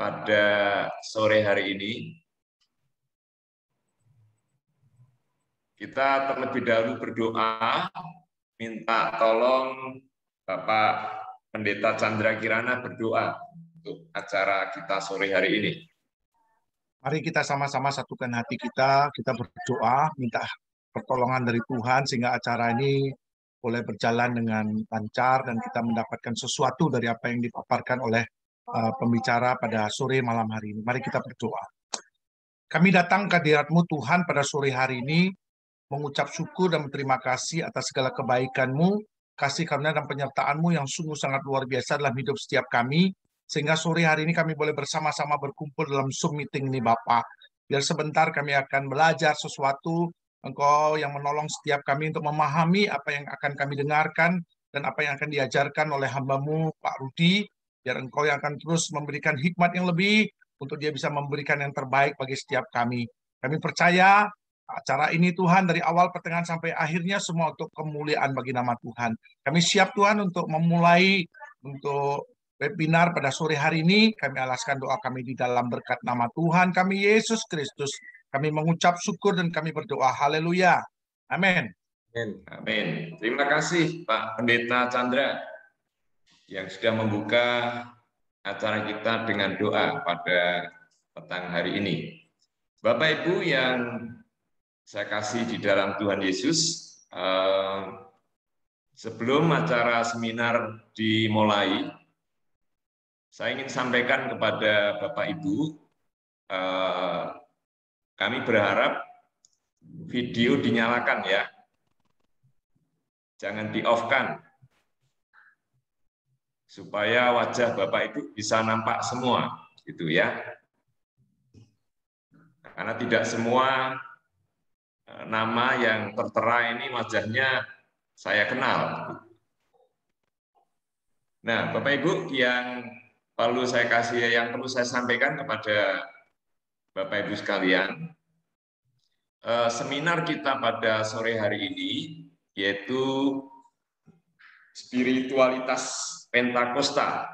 pada sore hari ini. Kita terlebih dahulu berdoa, minta tolong Bapak Pendeta Chandra Kirana berdoa untuk acara kita sore hari ini. Mari kita sama-sama satukan hati kita berdoa, minta pertolongan dari Tuhan sehingga acara ini boleh berjalan dengan lancar dan kita mendapatkan sesuatu dari apa yang dipaparkan oleh pembicara pada sore malam hari ini. Mari kita berdoa. Kami datang ke hadirat-Mu Tuhan pada sore hari ini, mengucap syukur dan berterima kasih atas segala kebaikan-Mu, kasih karunia dan penyertaan-Mu yang sungguh sangat luar biasa dalam hidup setiap kami, sehingga sore hari ini kami boleh bersama-sama berkumpul dalam Zoom meeting ini Bapak. Biar sebentar kami akan belajar sesuatu, Engkau yang menolong setiap kami untuk memahami apa yang akan kami dengarkan dan apa yang akan diajarkan oleh hamba-Mu Pak Rudi, biar Engkau yang akan terus memberikan hikmat yang lebih untuk dia bisa memberikan yang terbaik bagi setiap kami. Kami percaya acara ini Tuhan dari awal pertengahan sampai akhirnya semua untuk kemuliaan bagi nama Tuhan. Kami siap Tuhan untuk memulai untuk webinar pada sore hari ini. Kami alaskan doa kami di dalam berkat nama Tuhan kami Yesus Kristus. Kami mengucap syukur dan kami berdoa. Haleluya. Amin. Amin. Terima kasih Pak Pendeta Chandra yang sudah membuka acara kita dengan doa pada petang hari ini. Bapak Ibu yang saya kasih di dalam Tuhan Yesus, sebelum acara seminar dimulai, saya ingin sampaikan kepada Bapak Ibu, kami berharap video dinyalakan ya, jangan di-off-kan, supaya wajah Bapak Ibu bisa nampak semua, gitu ya. Karena tidak semua nama yang tertera ini wajahnya saya kenal. Nah, Bapak Ibu yang perlu saya sampaikan kepada Bapak Ibu sekalian, seminar kita pada sore hari ini yaitu spiritualitas Pentakosta.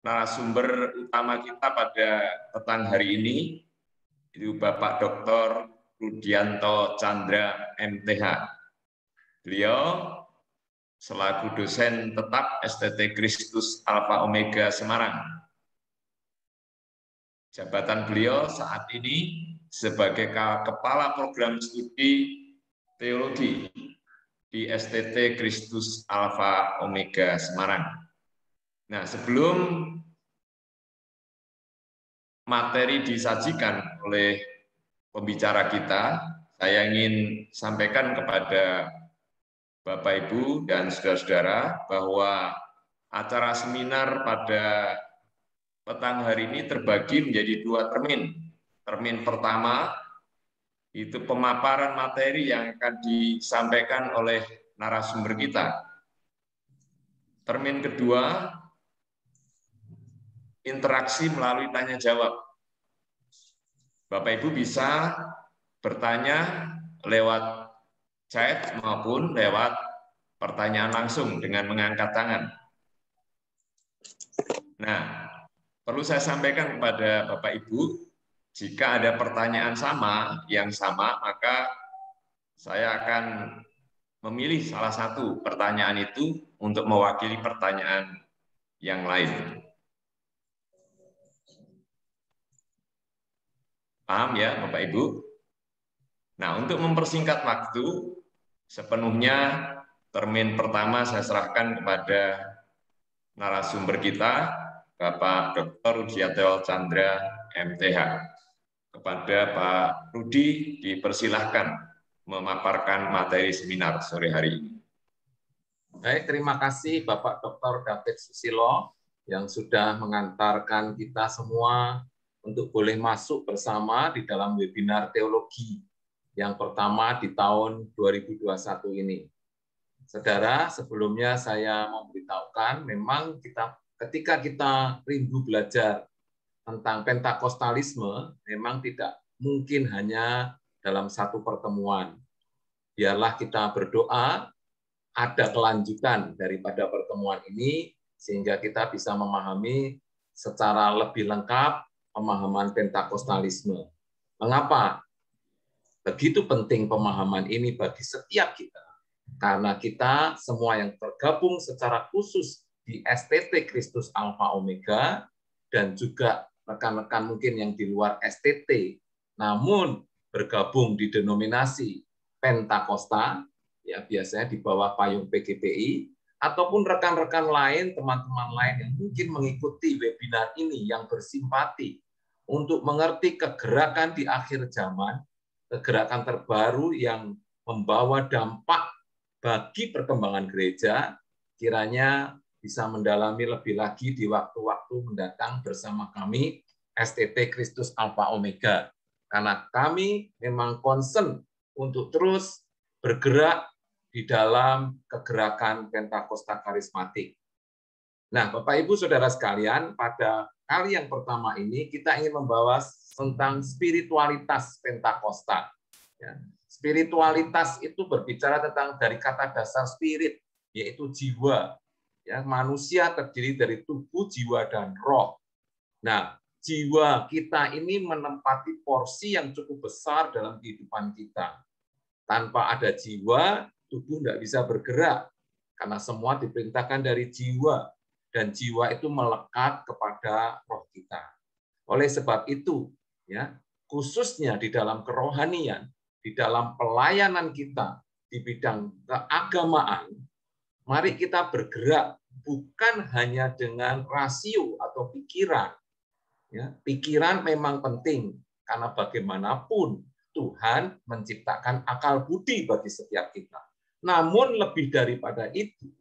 Narasumber utama kita pada petang hari ini itu Bapak Dr. Rudianto Chandra MTH. Beliau selaku dosen tetap STT Kristus Alpha Omega Semarang. Jabatan beliau saat ini sebagai Kepala Program Studi Teologi di STT Kristus Alpha Omega Semarang. Nah, sebelum materi disajikan oleh pembicara kita, saya ingin sampaikan kepada Bapak Ibu dan saudara-saudara bahwa acara seminar pada petang hari ini terbagi menjadi dua termin. Termin pertama itu pemaparan materi yang akan disampaikan oleh narasumber kita. Termin kedua, interaksi melalui tanya jawab. Bapak Ibu bisa bertanya lewat chat maupun lewat pertanyaan langsung dengan mengangkat tangan. Nah, perlu saya sampaikan kepada Bapak Ibu, jika ada pertanyaan yang sama, maka saya akan memilih salah satu pertanyaan itu untuk mewakili pertanyaan yang lain. Paham ya Bapak Ibu? Nah, untuk mempersingkat waktu, sepenuhnya termin pertama saya serahkan kepada narasumber kita, Bapak Dr. Rudianto Chandra MTH. Kepada Pak Rudi dipersilahkan memaparkan materi seminar sore hari ini. Baik, terima kasih Bapak Dr. David Susilo yang sudah mengantarkan kita semua untuk boleh masuk bersama di dalam webinar teologi yang pertama di tahun 2021 ini. Saudara, sebelumnya saya memberitahukan memang ketika kita rindu belajar tentang Pentakostalisme, memang tidak mungkin hanya dalam satu pertemuan. Biarlah kita berdoa, ada kelanjutan daripada pertemuan ini, sehingga kita bisa memahami secara lebih lengkap pemahaman Pentakostalisme. Mengapa begitu penting pemahaman ini bagi setiap kita? Karena kita semua yang tergabung secara khusus di STT Kristus Alpha Omega, dan juga rekan-rekan mungkin yang di luar STT, namun bergabung di denominasi Pentakosta, ya biasanya di bawah payung PGPI, ataupun rekan-rekan lain, teman-teman lain yang mungkin mengikuti webinar ini yang bersimpati untuk mengerti kegerakan di akhir zaman, kegerakan terbaru yang membawa dampak bagi perkembangan gereja, kiranya bisa mendalami lebih lagi di waktu-waktu mendatang bersama kami, STT Kristus Alpha Omega. Karena kami memang concern untuk terus bergerak di dalam kegerakan Pentakosta karismatik. Nah, Bapak Ibu Saudara sekalian, pada kali yang pertama ini kita ingin membahas tentang spiritualitas Pentakosta. Ya. Spiritualitas itu berbicara tentang dari kata dasar spirit, yaitu jiwa. Ya, manusia terdiri dari tubuh, jiwa, dan roh. Nah, jiwa kita ini menempati porsi yang cukup besar dalam kehidupan kita. Tanpa ada jiwa, tubuh tidak bisa bergerak, karena semua diperintahkan dari jiwa, dan jiwa itu melekat kepada roh kita. Oleh sebab itu, ya, khususnya di dalam kerohanian, di dalam pelayanan kita di bidang keagamaan, mari kita bergerak bukan hanya dengan rasio atau pikiran. Ya, pikiran memang penting, karena bagaimanapun Tuhan menciptakan akal budi bagi setiap kita. Namun lebih daripada itu,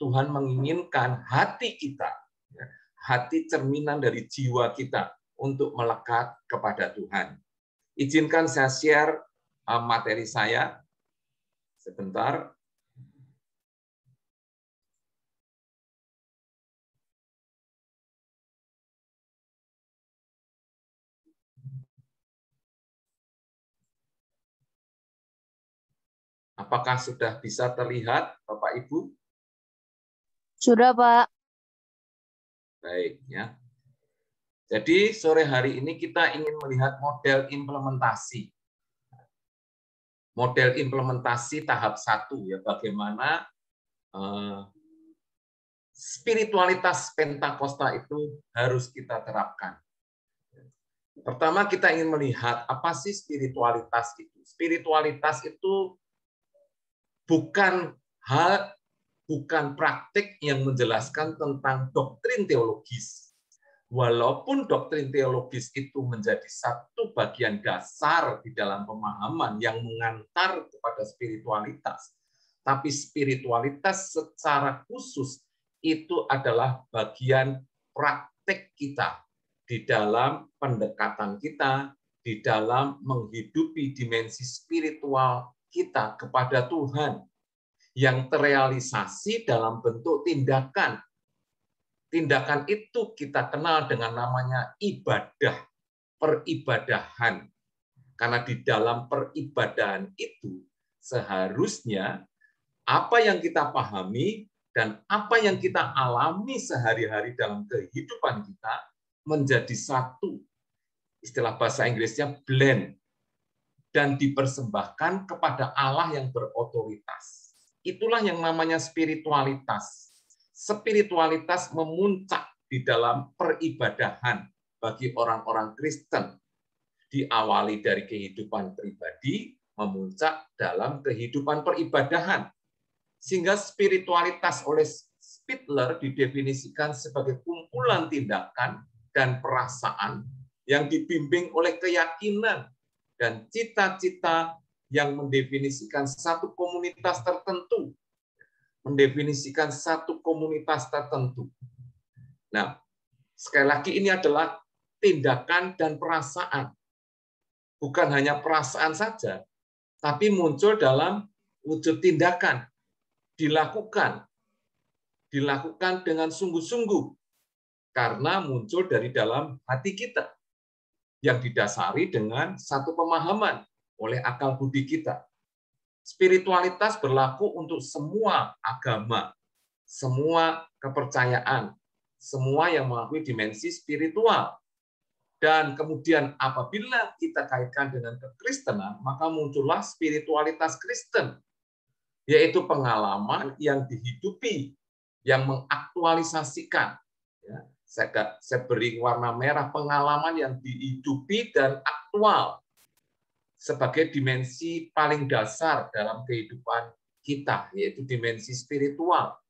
Tuhan menginginkan hati kita, hati cerminan dari jiwa kita untuk melekat kepada Tuhan. Izinkan saya share materi saya sebentar. Apakah sudah bisa terlihat, Bapak Ibu? Sudah, Pak. Baik, ya. Jadi sore hari ini kita ingin melihat model implementasi. Model implementasi tahap 1, ya, bagaimana spiritualitas Pentakosta itu harus kita terapkan. Pertama kita ingin melihat apa sih spiritualitas itu. Spiritualitas itu bukan praktik yang menjelaskan tentang doktrin teologis. Walaupun doktrin teologis itu menjadi satu bagian dasar di dalam pemahaman yang mengantar kepada spiritualitas, tapi spiritualitas secara khusus itu adalah bagian praktik kita di dalam pendekatan kita, di dalam menghidupi dimensi spiritual kita kepada Tuhan yang terrealisasi dalam bentuk tindakan. Tindakan itu kita kenal dengan namanya ibadah, peribadahan. Karena di dalam peribadahan itu seharusnya apa yang kita pahami dan apa yang kita alami sehari-hari dalam kehidupan kita menjadi satu. Istilah bahasa Inggrisnya blend. Dan dipersembahkan kepada Allah yang berotoritas. Itulah yang namanya spiritualitas. Spiritualitas memuncak di dalam peribadahan bagi orang-orang Kristen. Diawali dari kehidupan pribadi, memuncak dalam kehidupan peribadahan. Sehingga spiritualitas oleh Spitler didefinisikan sebagai kumpulan tindakan dan perasaan yang dibimbing oleh keyakinan dan cita-cita yang mendefinisikan satu komunitas tertentu. Mendefinisikan satu komunitas tertentu. Nah, sekali lagi ini adalah tindakan dan perasaan. Bukan hanya perasaan saja, tapi muncul dalam wujud tindakan. Dilakukan dengan sungguh-sungguh. Karena muncul dari dalam hati kita. Yang didasari dengan satu pemahaman oleh akal budi kita. Spiritualitas berlaku untuk semua agama, semua kepercayaan, semua yang mengakui dimensi spiritual. Dan kemudian apabila kita kaitkan dengan kekristenan, maka muncullah spiritualitas Kristen, yaitu pengalaman yang dihidupi, yang mengaktualisasikan. Ya, saya beri warna merah, pengalaman yang dihidupi dan aktual sebagai dimensi paling dasar dalam kehidupan kita, yaitu dimensi spiritual.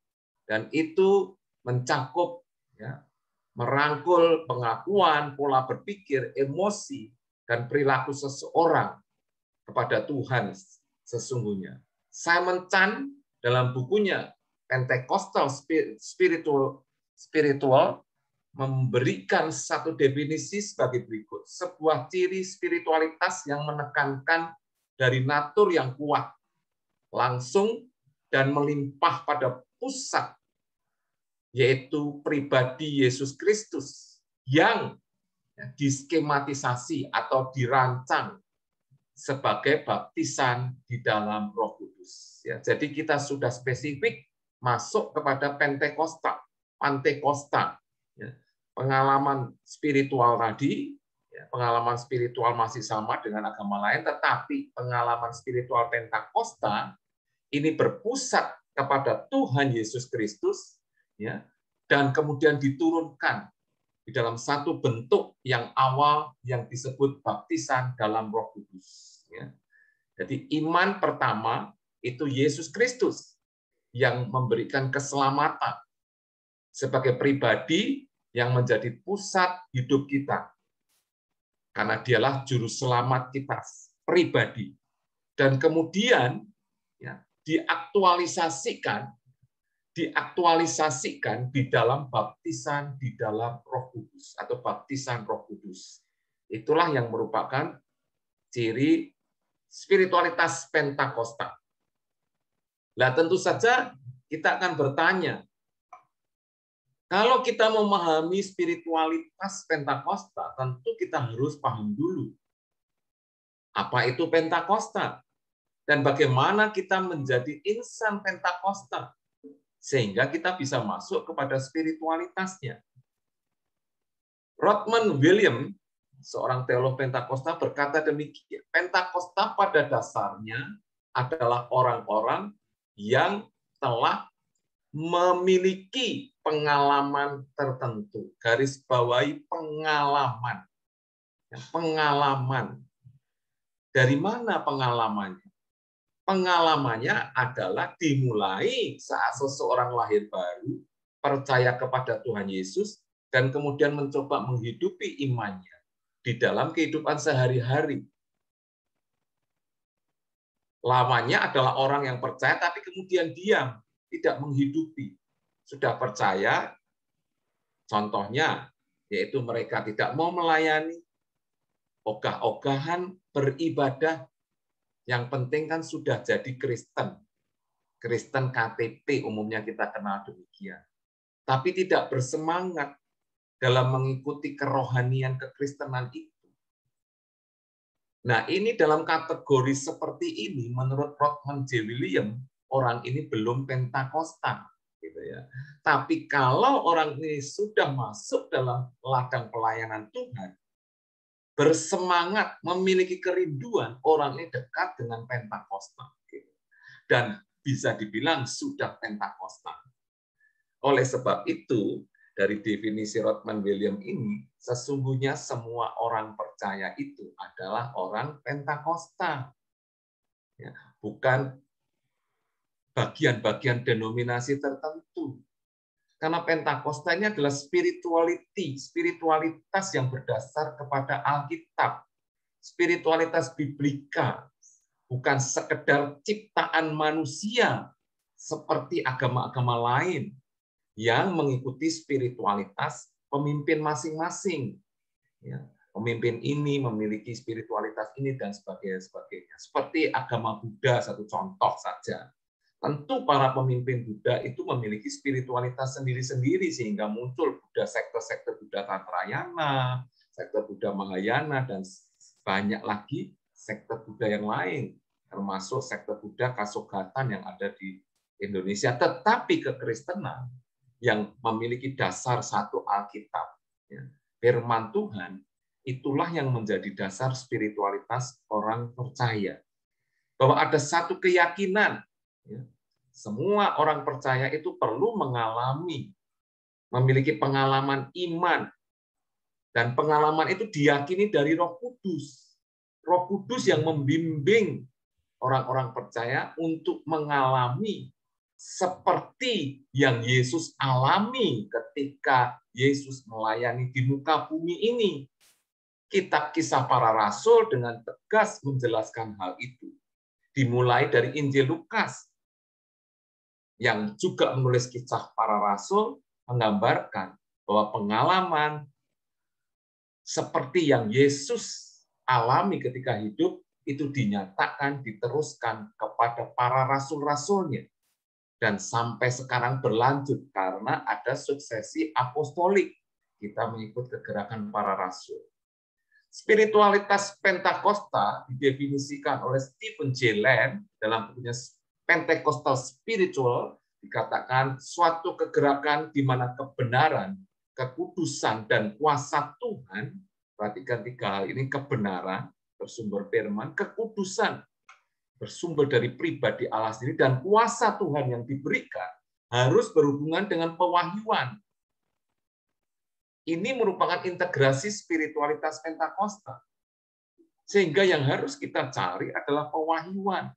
Dan itu mencakup, ya, merangkul pengakuan, pola berpikir, emosi, dan perilaku seseorang kepada Tuhan sesungguhnya. Simon Chan dalam bukunya Pentecostal Spiritual memberikan satu definisi sebagai berikut. Sebuah ciri spiritualitas yang menekankan dari natur yang kuat, langsung, dan melimpah pada pusat, yaitu pribadi Yesus Kristus yang diskematisasi atau dirancang sebagai baptisan di dalam Roh Kudus. Ya, jadi kita sudah spesifik masuk kepada Pentakosta, ya, pengalaman spiritual tadi. Ya, pengalaman spiritual masih sama dengan agama lain, tetapi pengalaman spiritual Pentakosta ini berpusat kepada Tuhan Yesus Kristus, ya, dan kemudian diturunkan di dalam satu bentuk yang awal yang disebut baptisan dalam Roh Kudus. Ya. Jadi iman pertama itu Yesus Kristus yang memberikan keselamatan sebagai pribadi yang menjadi pusat hidup kita, karena dialah juru selamat kita pribadi. Dan kemudian, ya, diaktualisasikan di dalam baptisan di dalam Roh Kudus atau baptisan Roh Kudus. Itulah yang merupakan ciri spiritualitas Pentakosta. Nah, tentu saja kita akan bertanya, kalau kita memahami spiritualitas Pentakosta, tentu kita harus paham dulu apa itu Pentakosta dan bagaimana kita menjadi insan Pentakosta, sehingga kita bisa masuk kepada spiritualitasnya. Rodman William, seorang teolog Pentakosta, berkata demikian, Pentakosta pada dasarnya adalah orang-orang yang telah memiliki pengalaman tertentu. Garis bawahi pengalaman. Pengalaman. Dari mana pengalamannya? Pengalamannya adalah dimulai saat seseorang lahir baru, percaya kepada Tuhan Yesus, dan kemudian mencoba menghidupi imannya di dalam kehidupan sehari-hari. Lamanya adalah orang yang percaya, tapi kemudian diam, tidak menghidupi. Sudah percaya, contohnya, yaitu mereka tidak mau melayani, ogah-ogahan, beribadah. Yang penting kan sudah jadi Kristen. Kristen KTP umumnya kita kenal demikian. Tapi tidak bersemangat dalam mengikuti kerohanian kekristenan itu. Nah, ini dalam kategori seperti ini, menurut Rodman J. William, orang ini belum Pentakosta. Gitu ya. Tapi kalau orang ini sudah masuk dalam ladang pelayanan Tuhan, bersemangat, memiliki kerinduan, orang ini dekat dengan Pentakosta. Dan bisa dibilang sudah Pentakosta. Oleh sebab itu, dari definisi Rodman William ini, sesungguhnya semua orang percaya itu adalah orang Pentakosta. Ya, bukan bagian-bagian denominasi tertentu. Karena Pentakosta ini adalah spiritualitas yang berdasar kepada Alkitab. Spiritualitas biblika, bukan sekedar ciptaan manusia seperti agama-agama lain yang mengikuti spiritualitas pemimpin masing-masing. Ya, pemimpin ini memiliki spiritualitas ini dan sebagainya. Seperti agama Buddha, satu contoh saja. Tentu para pemimpin Buddha itu memiliki spiritualitas sendiri-sendiri sehingga muncul Buddha sekte-sekte Buddha Tatrayana, sekte Buddha Mahayana, dan banyak lagi sekte Buddha yang lain, termasuk sekte Buddha Kasogatan yang ada di Indonesia. Tetapi kekristenan yang memiliki dasar satu Alkitab. Firman Tuhan, itulah yang menjadi dasar spiritualitas orang percaya. Bahwa ada satu keyakinan, semua orang percaya itu perlu mengalami, memiliki pengalaman iman, dan pengalaman itu diyakini dari Roh Kudus. Roh Kudus yang membimbing orang-orang percaya untuk mengalami seperti yang Yesus alami ketika Yesus melayani di muka bumi ini. Kitab Kisah Para Rasul dengan tegas menjelaskan hal itu. Dimulai dari Injil Lukas, yang juga menulis Kisah Para Rasul, menggambarkan bahwa pengalaman seperti yang Yesus alami ketika hidup, itu dinyatakan, diteruskan kepada para rasul-rasulnya. Dan sampai sekarang berlanjut karena ada suksesi apostolik. Kita mengikut kegerakan para rasul. Spiritualitas Pentakosta didefinisikan oleh Stephen J. Land dalam bukunya Pentecostal Spiritual, dikatakan suatu kegerakan di mana kebenaran, kekudusan, dan kuasa Tuhan, perhatikan tiga hal ini, kebenaran, bersumber firman, kekudusan, bersumber dari pribadi Allah sendiri, dan kuasa Tuhan yang diberikan harus berhubungan dengan pewahyuan. Ini merupakan integrasi spiritualitas Pentakosta. Sehingga yang harus kita cari adalah pewahyuan.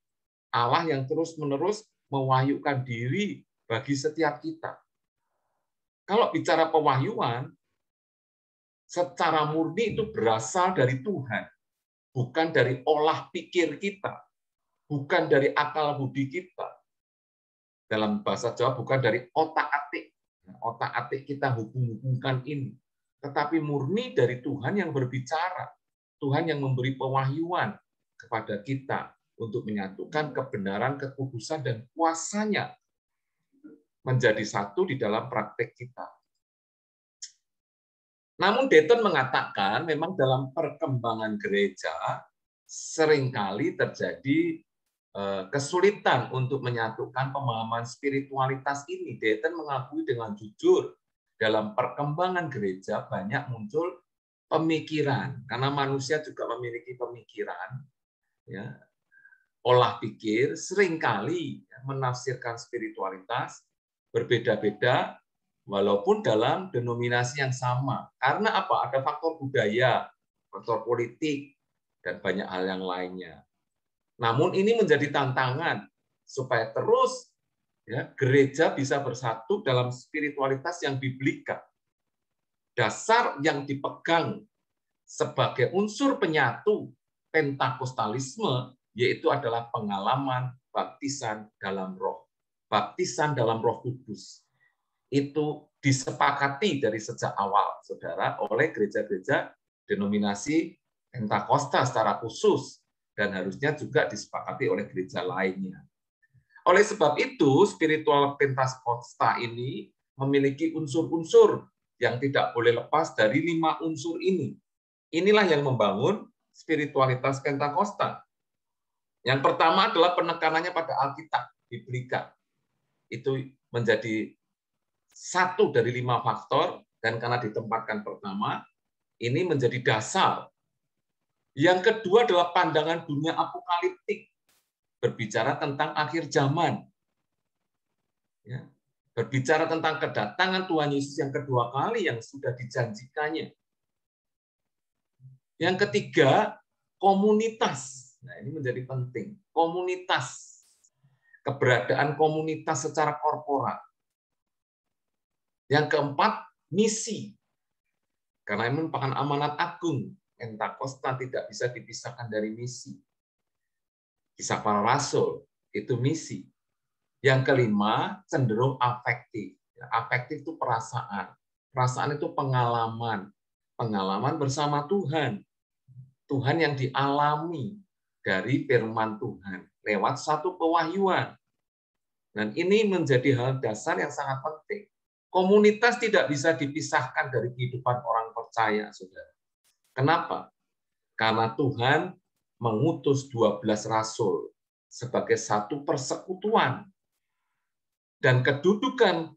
Allah yang terus-menerus mewahyukan diri bagi setiap kita. Kalau bicara pewahyuan, secara murni itu berasal dari Tuhan, bukan dari olah pikir kita, bukan dari akal budi kita. Dalam bahasa Jawa bukan dari otak-atik. Otak-atik kita hubung-hubungkan ini. Tetapi murni dari Tuhan yang berbicara. Tuhan yang memberi pewahyuan kepada kita untuk menyatukan kebenaran, kekudusan, dan kuasanya menjadi satu di dalam praktek kita. Namun Dayton mengatakan memang dalam perkembangan gereja seringkali terjadi kesulitan untuk menyatukan pemahaman spiritualitas ini. Dayton mengakui dengan jujur, dalam perkembangan gereja banyak muncul pemikiran, karena manusia juga memiliki pemikiran, ya, olah pikir, seringkali menafsirkan spiritualitas berbeda-beda, walaupun dalam denominasi yang sama. Karena apa? Ada faktor budaya, faktor politik, dan banyak hal yang lainnya. Namun ini menjadi tantangan supaya terus gereja bisa bersatu dalam spiritualitas yang biblikal. Dasar yang dipegang sebagai unsur penyatu Pentakostalisme yaitu adalah pengalaman baptisan dalam Roh. Baptisan dalam Roh Kudus. Itu disepakati dari sejak awal, Saudara, oleh gereja-gereja denominasi Pentakosta secara khusus. Dan harusnya juga disepakati oleh gereja lainnya. Oleh sebab itu, spiritual Pentakosta ini memiliki unsur-unsur yang tidak boleh lepas dari 5 unsur ini. Inilah yang membangun spiritualitas Pentakosta. Yang pertama adalah penekanannya pada Alkitab, Biblika. Itu menjadi satu dari 5 faktor, dan karena ditempatkan pertama, ini menjadi dasar. Yang kedua adalah pandangan dunia apokaliptik, berbicara tentang akhir zaman. Ya, berbicara tentang kedatangan Tuhan Yesus yang kedua kali yang sudah dijanjikannya. Yang ketiga, komunitas. Nah, ini menjadi penting. Komunitas. Keberadaan komunitas secara korporat. Yang keempat, misi. Karena ini merupakan amanat agung. Pentakosta tidak bisa dipisahkan dari misi. Kisah Para Rasul itu misi. Yang kelima, cenderung afektif. Afektif itu perasaan. Perasaan itu pengalaman. Pengalaman bersama Tuhan. Tuhan yang dialami dari firman Tuhan lewat satu pewahyuan. Dan ini menjadi hal dasar yang sangat penting. Komunitas tidak bisa dipisahkan dari kehidupan orang percaya, Saudara. Kenapa? Karena Tuhan mengutus 12 rasul sebagai satu persekutuan. Dan kedudukan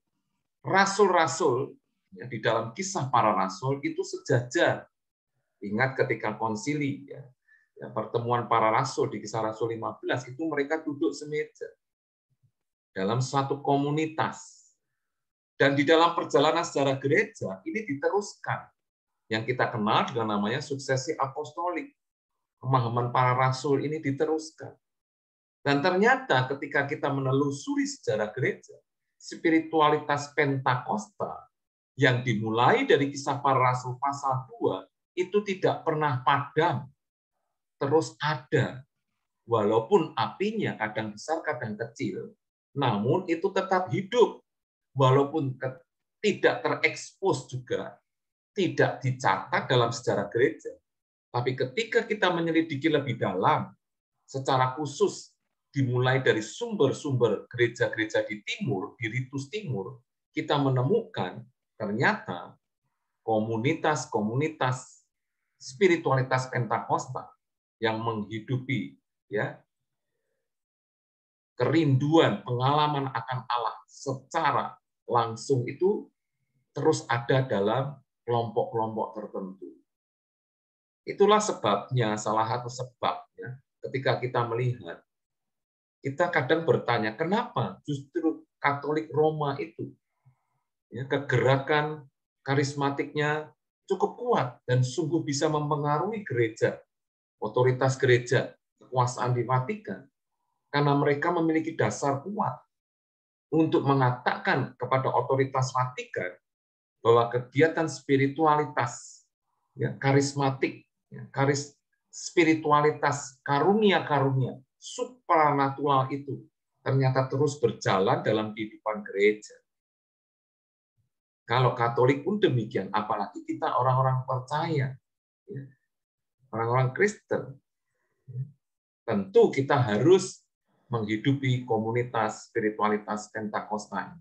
rasul-rasul ya, di dalam kisah para rasul itu sejajar. Ingat ketika konsili, ya, pertemuan para rasul di kisah Rasul 15, itu mereka duduk semeja dalam suatu komunitas. Dan di dalam perjalanan sejarah gereja, ini diteruskan. Yang kita kenal dengan namanya suksesi apostolik. Pemahaman para rasul ini diteruskan. Dan ternyata ketika kita menelusuri sejarah gereja, spiritualitas Pentakosta yang dimulai dari kisah para rasul pasal 2 itu tidak pernah padam, terus ada. Walaupun apinya kadang besar, kadang kecil, namun itu tetap hidup. Walaupun tidak terekspos juga, tidak dicatat dalam sejarah gereja. Tapi ketika kita menyelidiki lebih dalam, secara khusus dimulai dari sumber-sumber gereja-gereja di timur, di ritus timur, kita menemukan ternyata komunitas-komunitas spiritualitas Pentakosta yang menghidupi ya kerinduan, pengalaman akan Allah secara langsung itu terus ada dalam kelompok-kelompok tertentu. Itulah sebabnya, salah satu sebabnya ketika kita melihat, kita kadang bertanya, kenapa justru Katolik Roma itu ya, kegerakan karismatiknya cukup kuat dan sungguh bisa mempengaruhi gereja, otoritas gereja, kekuasaan di Vatikan, karena mereka memiliki dasar kuat untuk mengatakan kepada otoritas Vatikan bahwa kegiatan spiritualitas, ya, karismatik, ya, spiritualitas karunia-karunia supranatural itu ternyata terus berjalan dalam kehidupan gereja. Kalau Katolik pun demikian, apalagi kita orang-orang percaya, ya, orang-orang Kristen, tentu kita harus menghidupi komunitas spiritualitas Pentakosta.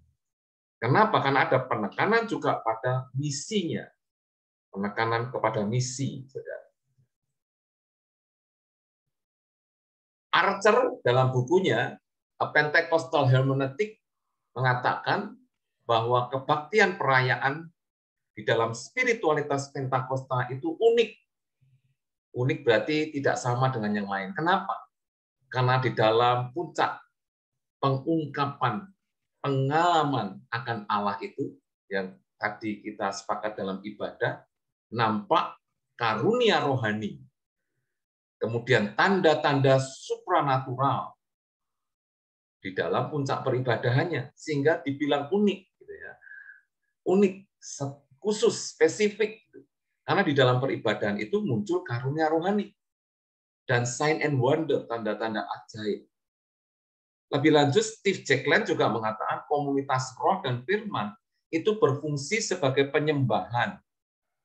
Kenapa? Karena ada penekanan juga pada misinya, penekanan kepada misi. Archer dalam bukunya A Pentecostal Hermeneutic mengatakan bahwa kebaktian perayaan di dalam spiritualitas Pentakosta itu unik. Unik berarti tidak sama dengan yang lain. Kenapa? Karena di dalam puncak pengungkapan pengalaman akan Allah itu, yang tadi kita sepakat dalam ibadah, nampak karunia rohani. Kemudian tanda-tanda supranatural di dalam puncak peribadahannya, sehingga dibilang unik. Unik, khusus, spesifik. Karena di dalam peribadahan itu muncul karunia rohani. Dan sign and wonder, tanda-tanda ajaib. Lebih lanjut, Steve Jackland juga mengatakan komunitas roh dan firman itu berfungsi sebagai penyembahan,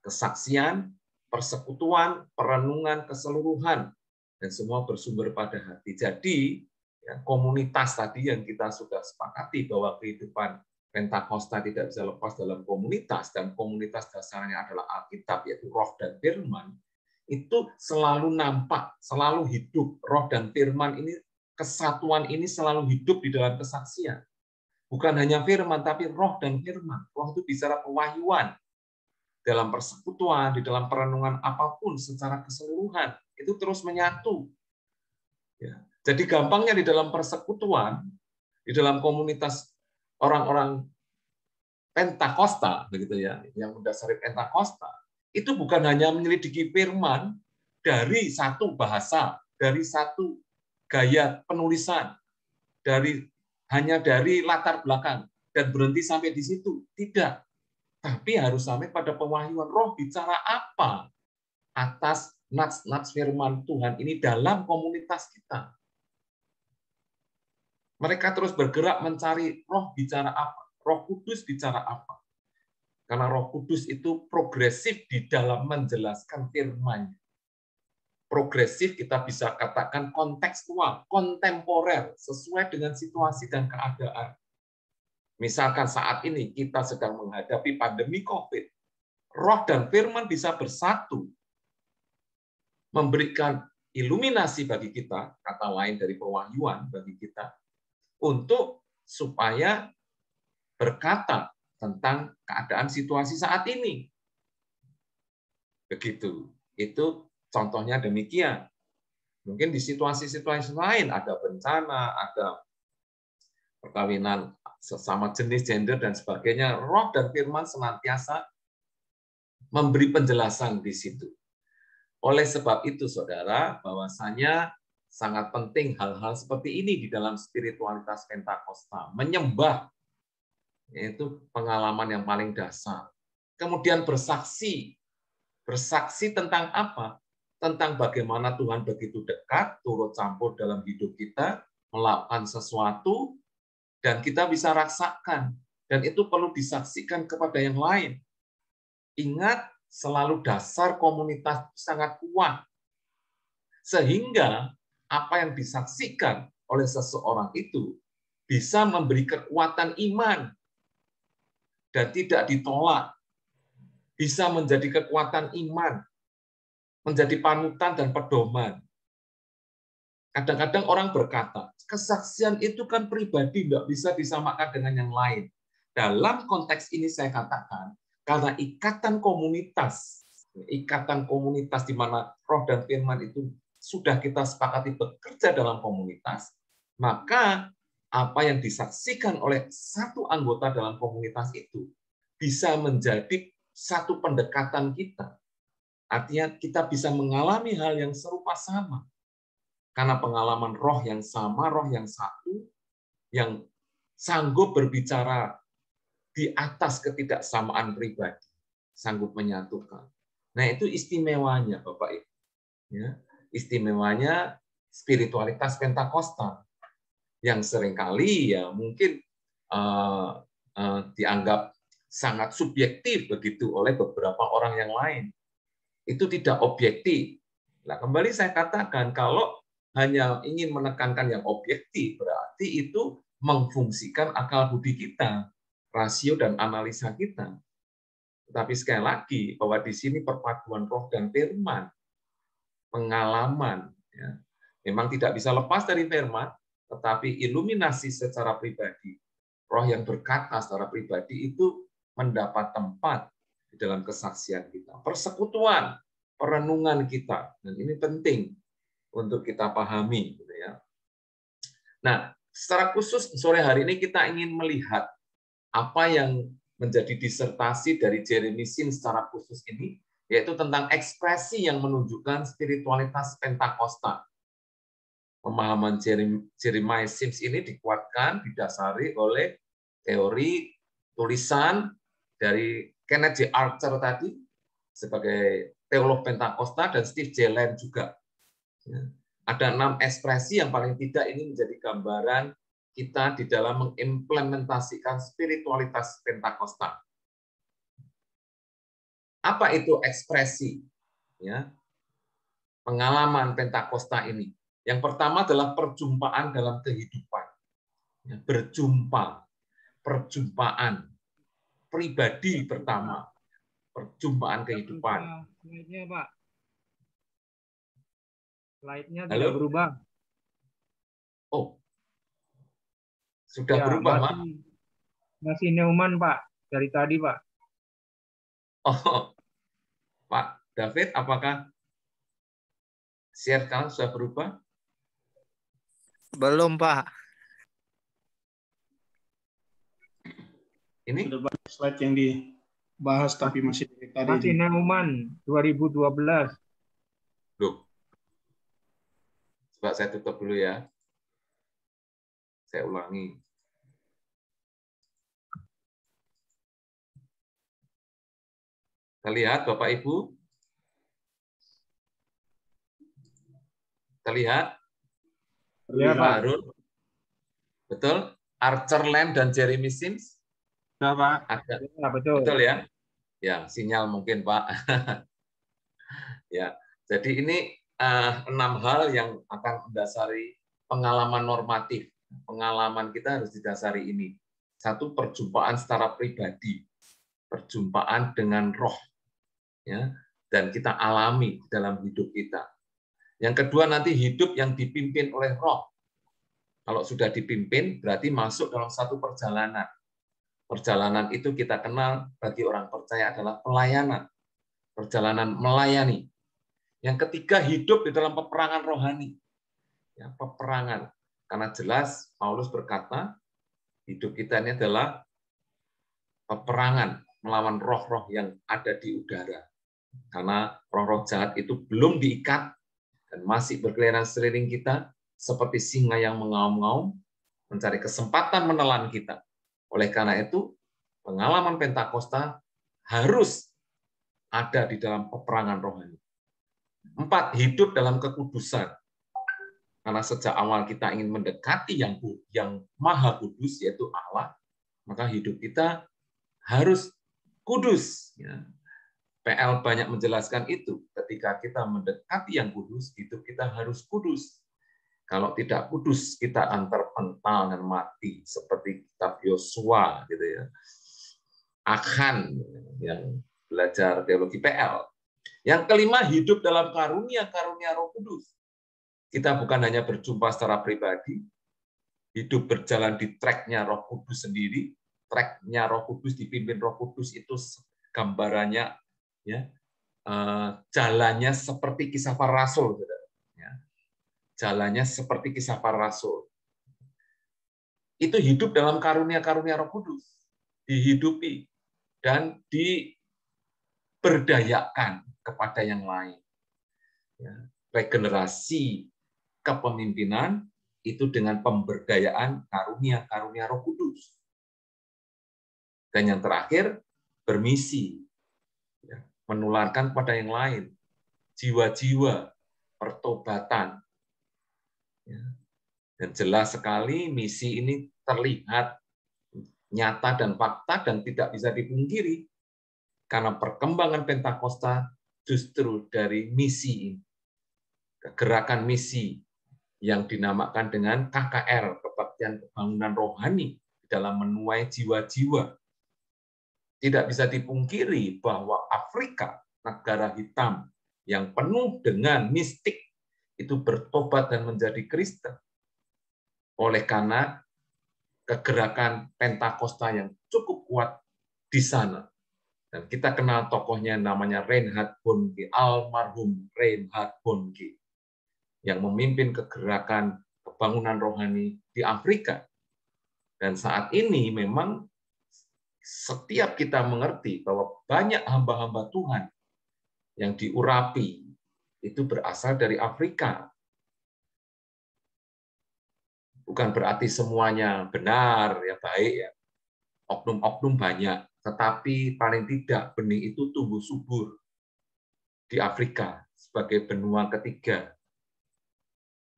kesaksian, persekutuan, perenungan keseluruhan, dan semua bersumber pada hati. Jadi, ya, komunitas tadi yang kita sudah sepakati bahwa kehidupan Pentakosta tidak bisa lepas dalam komunitas, dan komunitas dasarnya adalah Alkitab, yaitu roh dan firman, itu selalu nampak, selalu hidup. Roh dan firman ini, kesatuan ini selalu hidup di dalam kesaksian. Bukan hanya firman, tapi roh dan firman. Roh itu bicara pewahyuan. Dalam persekutuan, di dalam perenungan apapun secara keseluruhan, itu terus menyatu. Ya. Jadi gampangnya di dalam persekutuan, di dalam komunitas orang-orang Pentakosta, begitu ya, yang mendasari Pentakosta, itu bukan hanya menyelidiki firman dari satu bahasa, dari satu gaya penulisan, hanya dari latar belakang dan berhenti sampai di situ. Tidak. Tapi harus sampai pada pewahyuan. Roh bicara apa atas nats-nats firman Tuhan ini dalam komunitas kita. Mereka terus bergerak mencari roh bicara apa, Roh Kudus bicara apa. Karena Roh Kudus itu progresif di dalam menjelaskan firman-Nya. Progresif kita bisa katakan kontekstual, kontemporer, sesuai dengan situasi dan keadaan. Misalkan saat ini kita sedang menghadapi pandemi COVID, roh dan firman bisa bersatu, memberikan iluminasi bagi kita, kata lain dari pewahyuan bagi kita, untuk supaya berkata tentang keadaan situasi saat ini. Begitu. Itu contohnya demikian. Mungkin di situasi-situasi lain ada bencana, ada perkawinan sesama jenis, gender, dan sebagainya. Roh dan firman senantiasa memberi penjelasan di situ. Oleh sebab itu, saudara, bahwasanya sangat penting hal-hal seperti ini di dalam spiritualitas Pentakosta. Menyembah, yaitu pengalaman yang paling dasar. Kemudian bersaksi. Bersaksi tentang apa? Tentang bagaimana Tuhan begitu dekat, turut campur dalam hidup kita, melakukan sesuatu, dan kita bisa rasakan. Dan itu perlu disaksikan kepada yang lain. Ingat, selalu dasar komunitas sangat kuat. Sehingga apa yang disaksikan oleh seseorang itu bisa memberi kekuatan iman dan tidak ditolak. Bisa menjadi kekuatan iman, menjadi panutan dan pedoman. Kadang-kadang orang berkata, kesaksian itu kan pribadi, nggak bisa disamakan dengan yang lain. Dalam konteks ini saya katakan, karena ikatan komunitas di mana roh dan firman itu sudah kita sepakati bekerja dalam komunitas, maka apa yang disaksikan oleh satu anggota dalam komunitas itu bisa menjadi satu pendekatan kita. Artinya kita bisa mengalami hal yang serupa sama. Karena pengalaman roh yang sama, roh yang satu, yang sanggup berbicara di atas ketidaksamaan pribadi, sanggup menyatukan. Nah, itu istimewanya, Bapak Ibu. Ya, istimewanya spiritualitas Pentakosta yang seringkali ya mungkin dianggap sangat subjektif begitu oleh beberapa orang yang lain. Itu tidak objektif. Nah, kembali saya katakan, kalau hanya ingin menekankan yang objektif, berarti itu memfungsikan akal budi kita, rasio dan analisa kita. Tetapi sekali lagi, bahwa di sini perpaduan roh dan firman, pengalaman, ya, memang tidak bisa lepas dari firman, tetapi iluminasi secara pribadi, roh yang berkata secara pribadi itu mendapat tempat di dalam kesaksian kita. Persekutuan, perenungan kita, dan ini penting untuk kita pahami. Gitu ya. Nah, secara khusus sore hari ini kita ingin melihat apa yang menjadi disertasi dari Jeremy Sims secara khusus ini, yaitu tentang ekspresi yang menunjukkan spiritualitas Pentakosta. Pemahaman Jeremiah Sims ini dikuatkan, didasari oleh teori tulisan dari Kenneth J. Archer tadi sebagai teolog Pentakosta dan Steve J. Land juga. Ada 6 ekspresi yang paling tidak ini menjadi gambaran kita di dalam mengimplementasikan spiritualitas Pentakosta. Apa itu ekspresi? Ya, pengalaman Pentakosta ini. Yang pertama adalah perjumpaan dalam kehidupan. Ya, berjumpa, perjumpaan pribadi pertama, perjumpaan kehidupan. Slide-nya, Pak. Slide-nya Halo? tidak berubah. Oh, sudah Ya, berubah, Pak? Masih Neumann, Pak. Dari tadi, Pak. Oh, Pak David, apakah share kalian sudah berubah? Belum, Pak. Ini? Sudah banyak slide yang dibahas, tapi masih dari tadi. Masih Neumann 2012. Loh. Coba saya tutup dulu ya. Saya ulangi. Terlihat, Bapak Ibu? Terlihat? Ya, Pak. Harun? Betul? Archer Land dan Jeremy Sims? Ya, Pak. Ada. Ya, betul. Betul ya? Ya, sinyal mungkin, Pak. Ya, jadi ini 6 hal yang akan mendasari pengalaman normatif. Pengalaman kita harus didasari ini. 1, perjumpaan secara pribadi. Perjumpaan dengan roh. Ya, dan kita alami dalam hidup kita. Yang kedua nanti hidup yang dipimpin oleh roh. Kalau sudah dipimpin, berarti masuk dalam satu perjalanan. Perjalanan itu kita kenal bagi orang percaya adalah pelayanan. Perjalanan melayani. Yang ketiga, hidup di dalam peperangan rohani. Ya, peperangan. Karena jelas Paulus berkata, hidup kita ini adalah peperangan melawan roh-roh yang ada di udara. Karena roh-roh jahat itu belum diikat dan masih berkeliaran sekeliling kita seperti singa yang mengaum-ngaum mencari kesempatan menelan kita. Oleh karena itu, pengalaman Pentakosta harus ada di dalam peperangan rohani. 4, hidup dalam kekudusan. Karena sejak awal kita ingin mendekati yang maha kudus, yaitu Allah, maka hidup kita harus kudus. PL banyak menjelaskan itu. Ketika kita mendekati yang kudus, hidup kita harus kudus. Kalau tidak kudus, kita akan terpental dan mati, seperti kitab Yosua, gitu ya. Akan yang belajar teologi PL. Yang kelima, hidup dalam karunia-karunia Roh Kudus. Kita bukan hanya berjumpa secara pribadi, hidup berjalan di track-nya Roh Kudus sendiri. Track-nya Roh Kudus dipimpin Roh Kudus itu gambarannya, ya, jalannya seperti kisah para rasul. Ya. Jalannya seperti kisah para rasul. Itu hidup dalam karunia-karunia Roh Kudus. Dihidupi dan diberdayakan kepada yang lain. Ya. Regenerasi kepemimpinan itu dengan pemberdayaan karunia-karunia Roh Kudus. Dan yang terakhir, bermisi. Ya. Menularkan pada yang lain. Jiwa-jiwa, pertobatan. Ya. Dan jelas sekali misi ini terlihat nyata dan fakta dan tidak bisa dipungkiri. Karena perkembangan Pentakosta justru dari misi ini. Gerakan misi yang dinamakan dengan KKR, Kebaktian Kebangunan Rohani, dalam menuai jiwa-jiwa. Tidak bisa dipungkiri bahwa Afrika, negara hitam yang penuh dengan mistik, itu bertobat dan menjadi Kristen. Oleh karena kegerakan Pentakosta yang cukup kuat di sana. Dan kita kenal tokohnya namanya Reinhard Bonnke, almarhum Reinhard Bonnke, yang memimpin kegerakan kebangunan rohani di Afrika. Dan saat ini memang setiap kita mengerti bahwa banyak hamba-hamba Tuhan yang diurapi itu berasal dari Afrika. Bukan berarti semuanya benar, ya baik ya. Oknum-oknum banyak, tetapi paling tidak benih itu tumbuh subur di Afrika sebagai benua ketiga.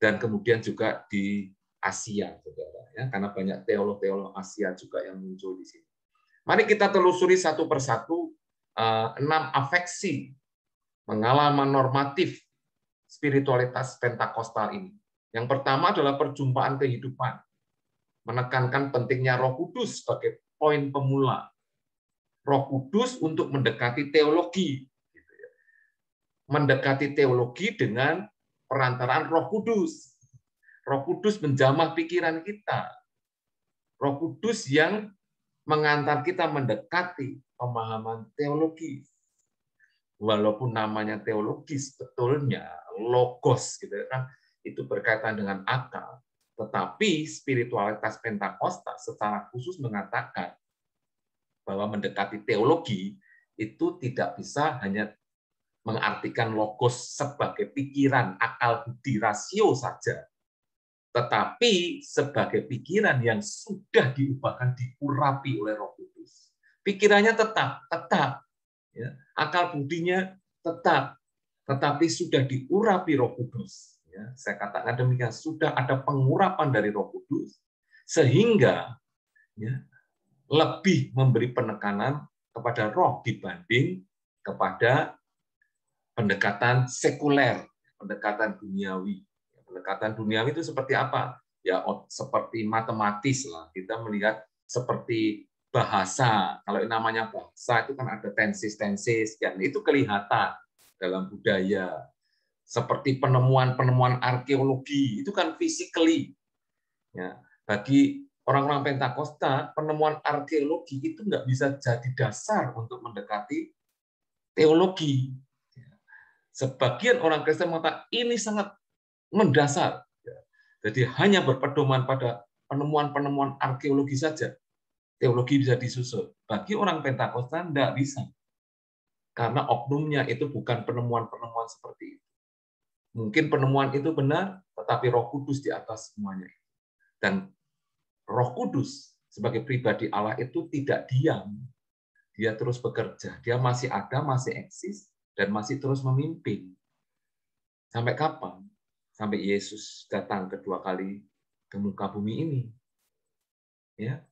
Dan kemudian juga di Asia, saudara, ya, karena banyak teolog-teolog Asia juga yang muncul di sini. Mari kita telusuri satu persatu 6 afeksi pengalaman normatif spiritualitas Pentakostal ini. Yang pertama adalah perjumpaan kehidupan, menekankan pentingnya Roh Kudus sebagai poin pemula. Roh Kudus untuk mendekati teologi, mendekati teologi dengan perantaraan Roh Kudus. Roh Kudus menjamah pikiran kita. Roh Kudus yang mengantar kita mendekati pemahaman teologis. Walaupun namanya teologis, betulnya logos gitu kan, itu berkaitan dengan akal. Tetapi spiritualitas Pentakosta secara khusus mengatakan bahwa mendekati teologi itu tidak bisa hanya mengartikan logos sebagai pikiran, akal, budi, rasio saja. Tetapi sebagai pikiran yang sudah diubahkan, diurapi oleh Roh Kudus. Pikirannya tetap. Ya. Akal budinya tetap. Tetapi sudah diurapi Roh Kudus. Ya. Saya katakan demikian, sudah ada pengurapan dari Roh Kudus, sehingga ya, lebih memberi penekanan kepada roh dibanding kepada pendekatan sekuler, pendekatan duniawi. Pendekatan duniawi itu seperti apa? Ya seperti matematis lah. Kita melihat seperti bahasa. Kalau namanya bahasa itu kan ada tensis, dan itu kelihatan dalam budaya. Seperti penemuan-penemuan arkeologi itu kan physically. Ya, bagi orang-orang Pentakosta, penemuan arkeologi itu nggak bisa jadi dasar untuk mendekati teologi. Sebagian orang Kristen mengatakan ini sangat mendasar. Jadi hanya berpedoman pada penemuan-penemuan arkeologi saja, teologi bisa disusun. Bagi orang Pentakosta tidak bisa. Karena oknumnya itu bukan penemuan-penemuan seperti itu. Mungkin penemuan itu benar, tetapi Roh Kudus di atas semuanya. Dan Roh Kudus sebagai pribadi Allah itu tidak diam. Dia terus bekerja. Dia masih ada, masih eksis, dan masih terus memimpin. Sampai kapan? Sampai Yesus datang kedua kali ke muka bumi ini. Ya,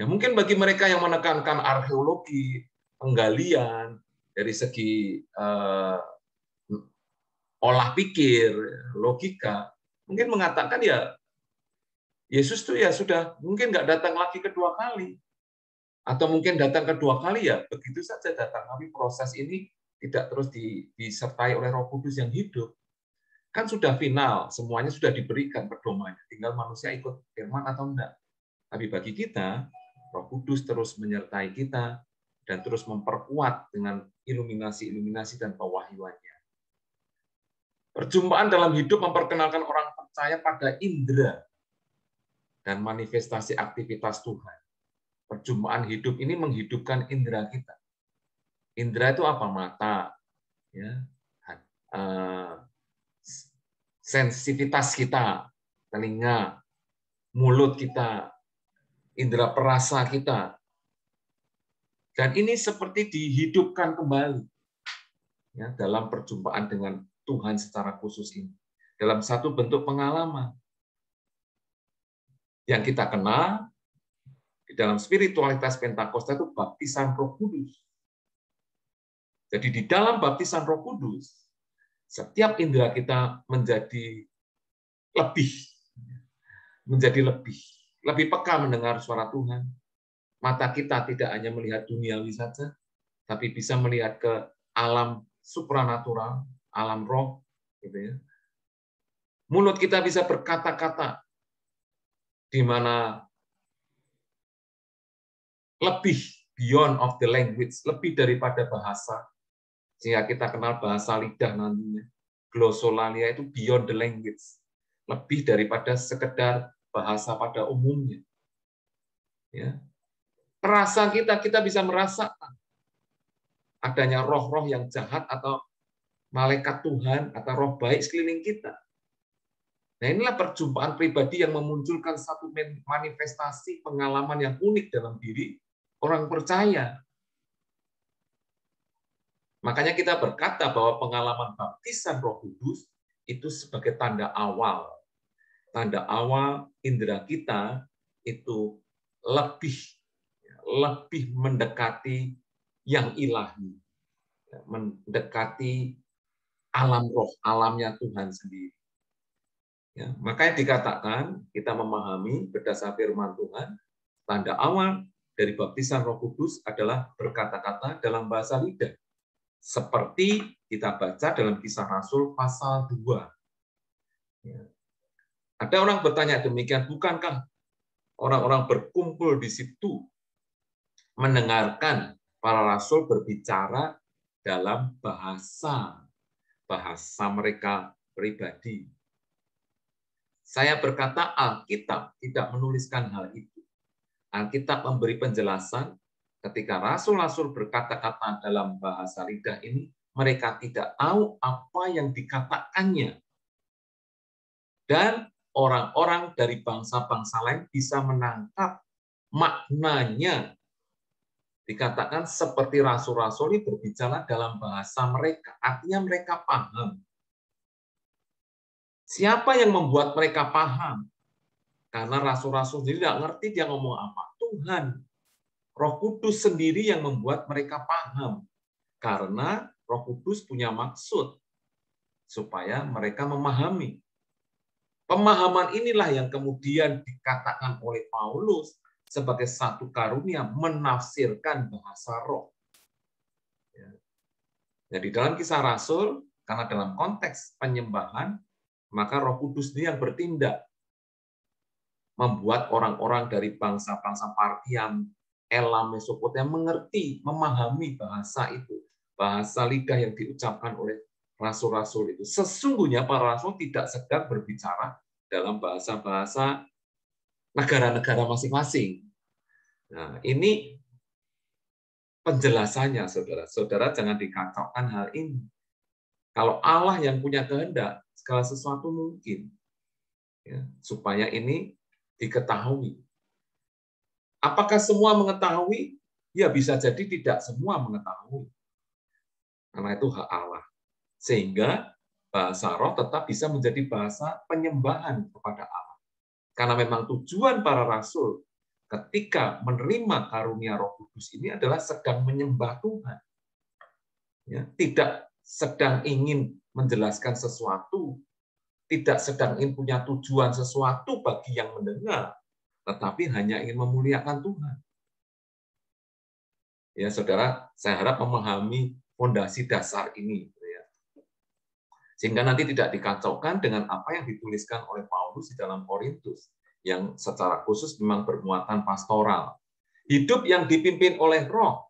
mungkin bagi mereka yang menekankan arkeologi, penggalian dari segi olah pikir, logika, mungkin mengatakan ya Yesus tuh ya sudah mungkin nggak datang lagi kedua kali, atau mungkin datang kedua kali ya begitu saja datang, tapi proses ini tidak terus disertai oleh Roh Kudus yang hidup. Kan sudah final, semuanya sudah diberikan pedomannya, tinggal manusia ikut firman atau enggak. Tapi bagi kita, Roh Kudus terus menyertai kita dan terus memperkuat dengan iluminasi-iluminasi dan pewahyuannya. Perjumpaan dalam hidup memperkenalkan orang percaya pada indera dan manifestasi aktivitas Tuhan. Perjumpaan hidup ini menghidupkan indera kita. Indera itu apa? Mata, ya, sensitivitas kita, telinga, mulut kita, indera perasa kita. Dan ini seperti dihidupkan kembali ya, dalam perjumpaan dengan Tuhan secara khusus ini. Dalam satu bentuk pengalaman yang kita kenal di dalam spiritualitas Pentakosta itu baptisan Roh Kudus. Jadi di dalam baptisan Roh Kudus, setiap indera kita menjadi lebih peka mendengar suara Tuhan. Mata kita tidak hanya melihat duniawi saja, tapi bisa melihat ke alam supranatural, alam roh, gitu ya. Mulut kita bisa berkata-kata, di mana lebih beyond of the language, lebih daripada bahasa, sehingga kita kenal bahasa lidah nantinya. Glossolalia itu beyond the language, lebih daripada sekedar bahasa pada umumnya. Ya. Perasaan kita bisa merasakan adanya roh-roh yang jahat atau malaikat Tuhan atau roh baik sekeliling kita. Nah, inilah perjumpaan pribadi yang memunculkan satu manifestasi pengalaman yang unik dalam diri orang percaya. Makanya kita berkata bahwa pengalaman baptisan Roh Kudus itu sebagai tanda awal. Tanda awal indera kita itu lebih mendekati yang ilahi, mendekati alam roh, alamnya Tuhan sendiri. Ya, makanya dikatakan kita memahami berdasar firman Tuhan, tanda awal dari baptisan Roh Kudus adalah berkata-kata dalam bahasa lidah. Seperti kita baca dalam Kisah Rasul pasal 2. Ya. Ada orang bertanya demikian, bukankah orang-orang berkumpul di situ mendengarkan para rasul berbicara dalam bahasa mereka pribadi? Saya berkata Alkitab tidak menuliskan hal itu. Alkitab memberi penjelasan ketika rasul-rasul berkata-kata dalam bahasa lidah ini, mereka tidak tahu apa yang dikatakannya. Dan orang-orang dari bangsa-bangsa lain bisa menangkap maknanya. Dikatakan seperti rasul-rasul ini berbicara dalam bahasa mereka. Artinya mereka paham. Siapa yang membuat mereka paham? Karena rasul-rasul sendiri tidak ngerti dia ngomong apa. Tuhan. Roh Kudus sendiri yang membuat mereka paham. Karena Roh Kudus punya maksud. Supaya mereka memahami. Pemahaman inilah yang kemudian dikatakan oleh Paulus sebagai satu karunia menafsirkan bahasa roh. Jadi dalam Kisah Rasul, karena dalam konteks penyembahan, maka Roh Kudus ini yang bertindak. membuat orang-orang dari bangsa-bangsa Partia, Elam, Mesopotamia mengerti, memahami bahasa itu, bahasa lidah yang diucapkan oleh rasul-rasul itu. Sesungguhnya para rasul tidak sedang berbicara dalam bahasa-bahasa negara-negara masing-masing. Nah, ini penjelasannya, saudara. Saudara jangan dikacaukan hal ini. Kalau Allah yang punya kehendak, segala sesuatu mungkin. Ya, supaya ini diketahui. Apakah semua mengetahui? Ya, bisa jadi tidak semua mengetahui. Karena itu hak Allah. Sehingga bahasa roh tetap bisa menjadi bahasa penyembahan kepada Allah. Karena memang tujuan para rasul ketika menerima karunia Roh Kudus ini adalah sedang menyembah Tuhan. Ya, tidak sedang ingin menjelaskan sesuatu, tidak sedang ingin punya tujuan sesuatu bagi yang mendengar, tetapi hanya ingin memuliakan Tuhan. Ya, saudara, saya harap memahami fondasi dasar ini. Sehingga nanti tidak dikacaukan dengan apa yang dituliskan oleh Paulus di dalam Korintus, yang secara khusus memang bermuatan pastoral. Hidup yang dipimpin oleh roh,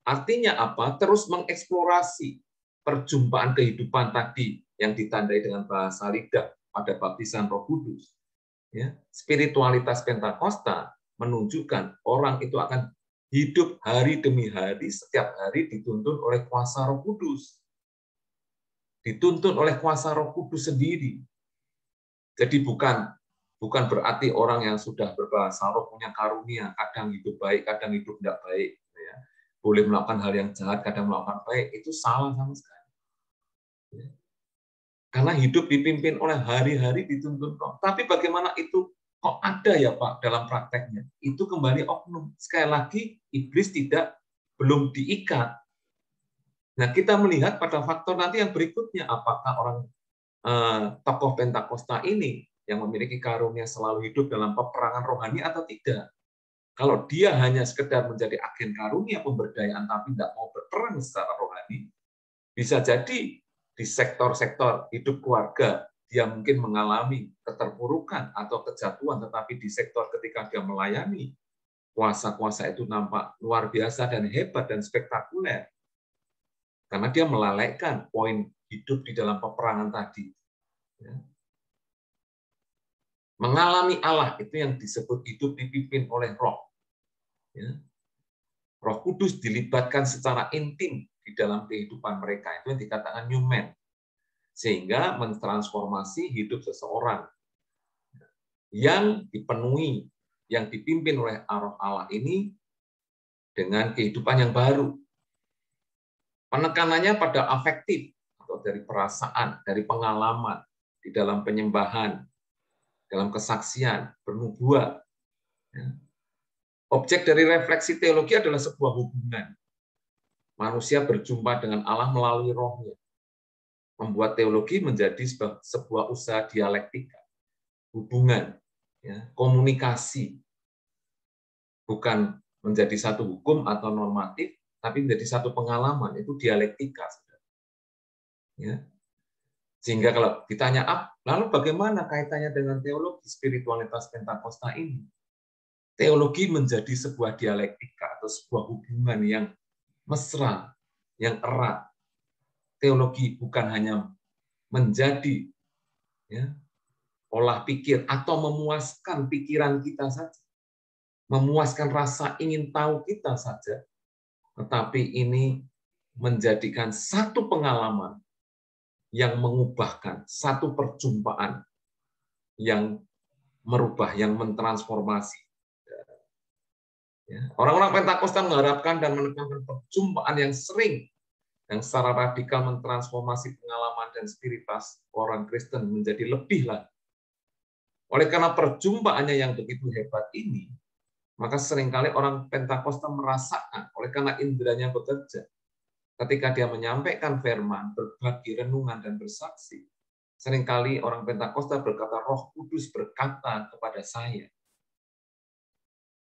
artinya apa? Terus mengeksplorasi perjumpaan kehidupan tadi yang ditandai dengan bahasa lidah pada baptisan Roh Kudus. Ya, spiritualitas Pentakosta menunjukkan orang itu akan hidup hari demi hari, setiap hari dituntun oleh kuasa Roh Kudus. Dituntun oleh kuasa Roh Kudus sendiri. Jadi bukan berarti orang yang sudah berbahasa roh punya karunia, kadang hidup baik, kadang hidup tidak baik. Ya. Boleh melakukan hal yang jahat, kadang melakukan baik, itu salah sama sekali. Ya. Karena hidup dipimpin oleh hari-hari dituntun roh. Tapi bagaimana itu kok ada ya Pak dalam prakteknya? Itu kembali oknum. Sekali lagi, iblis belum diikat. Nah, kita melihat pada faktor nanti yang berikutnya, apakah orang tokoh Pentakosta ini yang memiliki karunia selalu hidup dalam peperangan rohani atau tidak. Kalau dia hanya sekedar menjadi agen karunia pemberdayaan tapi tidak mau berperang secara rohani, bisa jadi di sektor-sektor hidup keluarga dia mungkin mengalami keterpurukan atau kejatuhan, tetapi di sektor ketika dia melayani, kuasa-kuasa itu nampak luar biasa dan hebat dan spektakuler. Karena dia melalaikan poin hidup di dalam peperangan tadi. Ya. Mengalami Allah, itu yang disebut hidup dipimpin oleh roh. Ya. Roh Kudus dilibatkan secara intim di dalam kehidupan mereka. Itu yang dikatakan new man. Sehingga mentransformasi hidup seseorang. Yang dipenuhi, yang dipimpin oleh roh Allah ini dengan kehidupan yang baru. Penekanannya pada afektif, atau dari perasaan, dari pengalaman, di dalam penyembahan, dalam kesaksian, bernubuat. Objek dari refleksi teologi adalah sebuah hubungan. Manusia berjumpa dengan Allah melalui rohnya. Membuat teologi menjadi sebuah usaha dialektika. Hubungan, komunikasi. Bukan menjadi satu hukum atau normatif, tapi menjadi satu pengalaman, itu dialektika. Ya. Sehingga kalau ditanya, lalu bagaimana kaitannya dengan teologi spiritualitas Pentakosta ini? Teologi menjadi sebuah dialektika atau sebuah hubungan yang mesra, yang erat. Teologi bukan hanya menjadi olah pikir atau memuaskan pikiran kita saja, memuaskan rasa ingin tahu kita saja, tetapi ini menjadikan satu pengalaman yang mengubahkan, satu perjumpaan yang merubah, yang mentransformasi. Orang-orang Pentakosta mengharapkan dan menekankan perjumpaan yang sering, yang secara radikal mentransformasi pengalaman dan spiritualitas orang Kristen menjadi lebih lagi. Oleh karena perjumpaannya yang begitu hebat ini, maka seringkali orang Pentakosta merasakan, oleh karena inderanya bekerja, ketika dia menyampaikan firman, berbagi renungan dan bersaksi, seringkali orang Pentakosta berkata, Roh Kudus berkata kepada saya.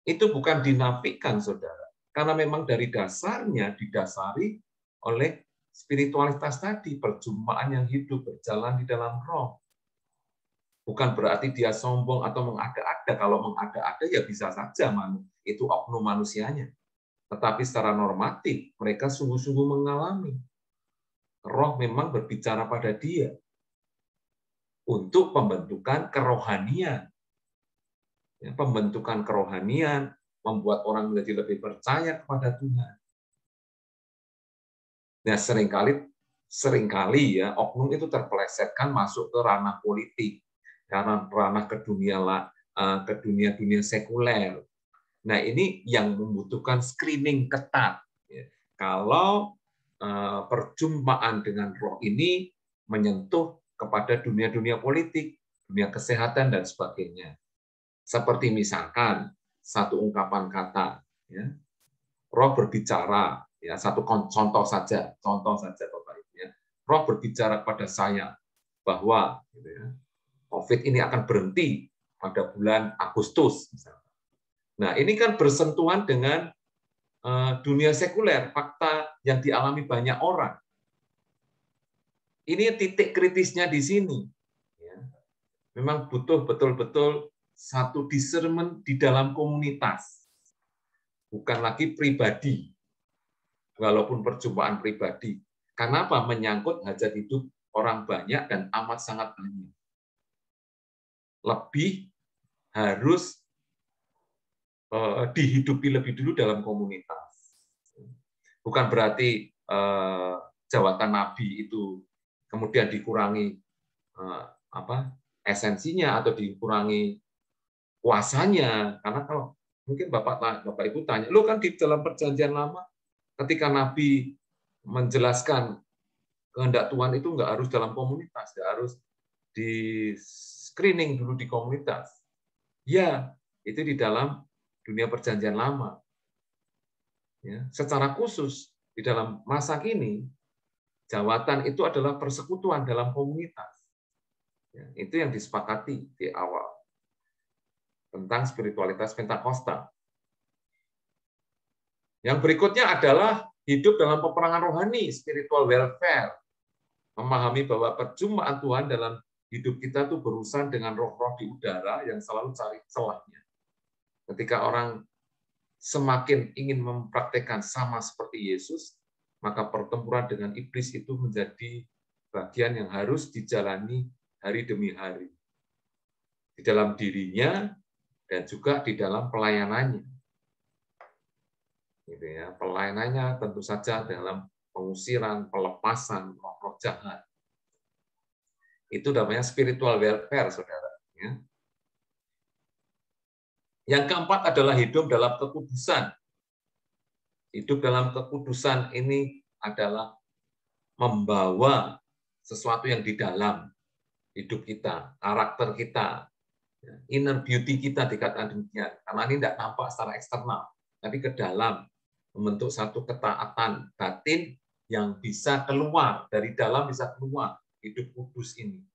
Itu bukan dinafikan, saudara, karena memang dari dasarnya didasari oleh spiritualitas tadi, perjumpaan yang hidup berjalan di dalam roh. Bukan berarti dia sombong atau mengada-ada. Kalau mengada-ada ya bisa saja itu oknum manusianya. Tetapi secara normatif mereka sungguh-sungguh mengalami. Roh memang berbicara pada dia untuk pembentukan kerohanian. Ya, pembentukan kerohanian membuat orang menjadi lebih percaya kepada Tuhan. Nah, seringkali ya oknum itu terpelesetkan masuk ke ranah politik, karena ranah ke dunia sekuler. Nah, ini yang membutuhkan screening ketat. Kalau perjumpaan dengan roh ini menyentuh kepada dunia-dunia politik, dunia kesehatan, dan sebagainya. Seperti misalkan satu ungkapan kata, ya, roh berbicara, ya, satu contoh saja Bapak Ibu, ya. Roh berbicara kepada saya bahwa gitu ya, COVID ini akan berhenti pada bulan Agustus. Misalnya. Nah, ini kan bersentuhan dengan dunia sekuler, fakta yang dialami banyak orang. Ini titik kritisnya di sini. Ya. Memang butuh betul-betul satu discernment di dalam komunitas. Bukan lagi pribadi, walaupun perjumpaan pribadi. Karena apa? Menyangkut hajat hidup orang banyak dan amat sangat banyak. Lebih harus dihidupi lebih dulu dalam komunitas. Bukan berarti jabatan nabi itu kemudian dikurangi esensinya atau dikurangi kuasanya. Karena kalau mungkin Bapak Ibu tanya, lo kan di dalam perjanjian lama ketika nabi menjelaskan kehendak Tuhan itu nggak harus dalam komunitas, nggak harus di screening dulu di komunitas. Ya, itu di dalam dunia perjanjian lama. Ya, secara khusus di dalam masa kini, jawatan itu adalah persekutuan dalam komunitas. Ya, itu yang disepakati di awal tentang spiritualitas Pentakosta. Yang berikutnya adalah hidup dalam peperangan rohani, spiritual warfare. Memahami bahwa perjumpaan Tuhan dalam hidup kita itu berurusan dengan roh-roh di udara yang selalu cari celahnya. Ketika orang semakin ingin mempraktekkan sama seperti Yesus, maka pertempuran dengan iblis itu menjadi bagian yang harus dijalani hari demi hari. Di dalam dirinya dan juga di dalam pelayanannya. Gitu ya, pelayanannya tentu saja dalam pengusiran, pelepasan roh-roh jahat. Itu namanya spiritual warfare, saudara. Ya. Yang keempat adalah hidup dalam kekudusan. Hidup dalam kekudusan ini adalah membawa sesuatu yang di dalam hidup kita, karakter kita, inner beauty kita dikatakan demikian. Karena ini tidak tampak secara eksternal, tapi ke dalam membentuk satu ketaatan batin yang bisa keluar, dari dalam bisa keluar hidup kudus ini.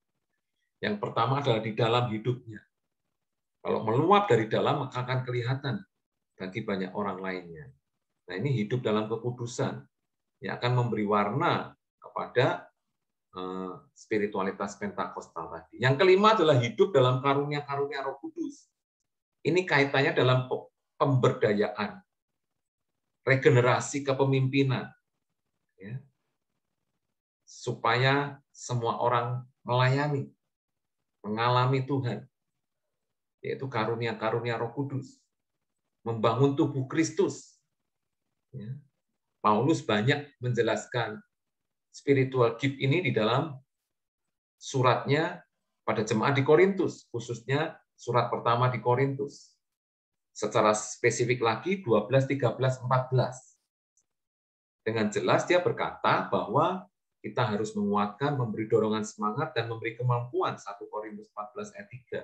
Yang pertama adalah di dalam hidupnya. Kalau meluap dari dalam, maka akan kelihatan bagi banyak orang lainnya. Nah, ini hidup dalam kekudusan yang akan memberi warna kepada spiritualitas Pentakostal tadi. Yang kelima adalah hidup dalam karunia-karunia Roh Kudus. Ini kaitannya dalam pemberdayaan, regenerasi kepemimpinan, ya, supaya semua orang melayani, mengalami Tuhan, yaitu karunia-karunia Roh Kudus, membangun tubuh Kristus. Ya. Paulus banyak menjelaskan spiritual gift ini di dalam suratnya pada jemaat di Korintus, khususnya surat pertama di Korintus. Secara spesifik lagi 12, 13, 14. Dengan jelas dia berkata bahwa kita harus menguatkan, memberi dorongan semangat, dan memberi kemampuan, 1 Korintus 14 ayat 3,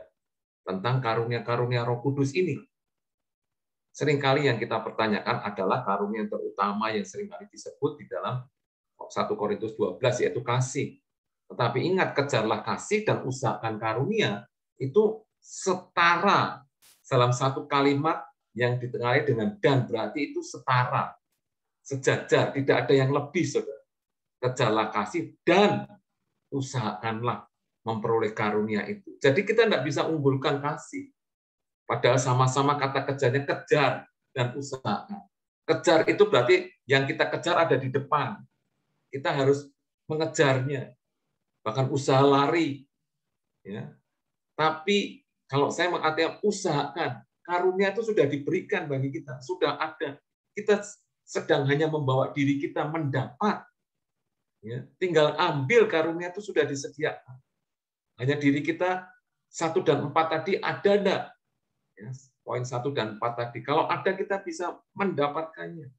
tentang karunia-karunia Roh Kudus ini. Seringkali yang kita pertanyakan adalah karunia yang terutama yang seringkali disebut di dalam 1 Korintus 12, yaitu kasih. Tetapi ingat, kejarlah kasih dan usahakan karunia, itu setara dalam satu kalimat yang ditengarai dengan dan, berarti itu setara, sejajar, tidak ada yang lebih, saudara. Kejarlah kasih dan usahakanlah memperoleh karunia itu. Jadi kita tidak bisa unggulkan kasih. Padahal sama-sama kata kejarnya kejar dan usahakan. Kejar itu berarti yang kita kejar ada di depan. Kita harus mengejarnya. Bahkan usaha lari. Ya. Tapi kalau saya mengartikan usahakan, karunia itu sudah diberikan bagi kita, sudah ada. Kita sedang hanya membawa diri kita mendapat. Ya. Tinggal ambil karunia itu sudah disediakan. Hanya diri kita 1 dan 4 tadi ada enggak? Ya, poin 1 dan 4 tadi. Kalau ada kita bisa mendapatkannya.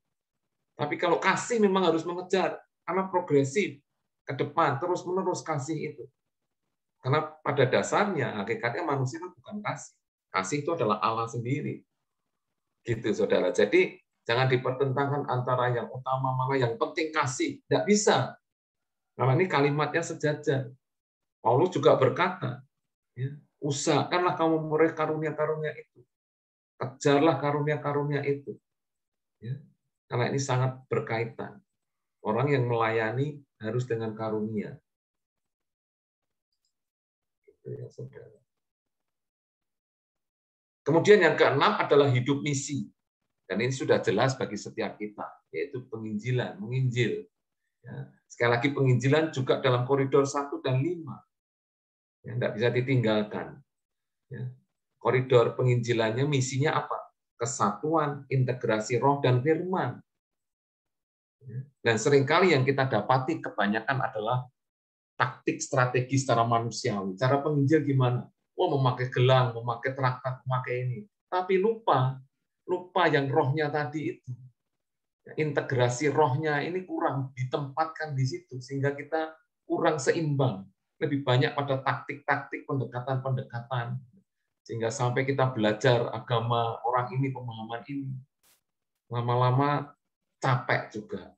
Tapi kalau kasih memang harus mengejar. Karena progresif. Ke depan, terus-menerus kasih itu. Karena pada dasarnya, hakikatnya manusia itu bukan kasih. Kasih itu adalah Allah sendiri. Gitu, saudara. Jadi, jangan dipertentangkan antara yang utama mana yang penting kasih. Tidak bisa. Karena ini kalimatnya sejajar. Paulus juga berkata, ya, usahakanlah kamu memperoleh karunia-karunia itu. Kejarlah karunia-karunia itu. Ya, karena ini sangat berkaitan. Orang yang melayani harus dengan karunia. Gitu ya, saudara. Kemudian yang keenam adalah hidup misi. Dan ini sudah jelas bagi setiap kita, yaitu penginjilan, menginjil. Ya, sekali lagi penginjilan juga dalam koridor 1 dan 5. Ya, tidak bisa ditinggalkan. Ya. Koridor penginjilannya misinya apa? Kesatuan, integrasi roh dan firman. Ya. Dan seringkali yang kita dapati kebanyakan adalah taktik strategi secara manusiawi. Cara penginjil gimana? Oh, memakai gelang, memakai traktat, memakai ini. Tapi lupa yang rohnya tadi itu. Integrasi rohnya ini kurang ditempatkan di situ, sehingga kita kurang seimbang. Lebih banyak pada taktik-taktik pendekatan-pendekatan. Sehingga sampai kita belajar agama orang ini, pemahaman ini. Lama-lama capek juga.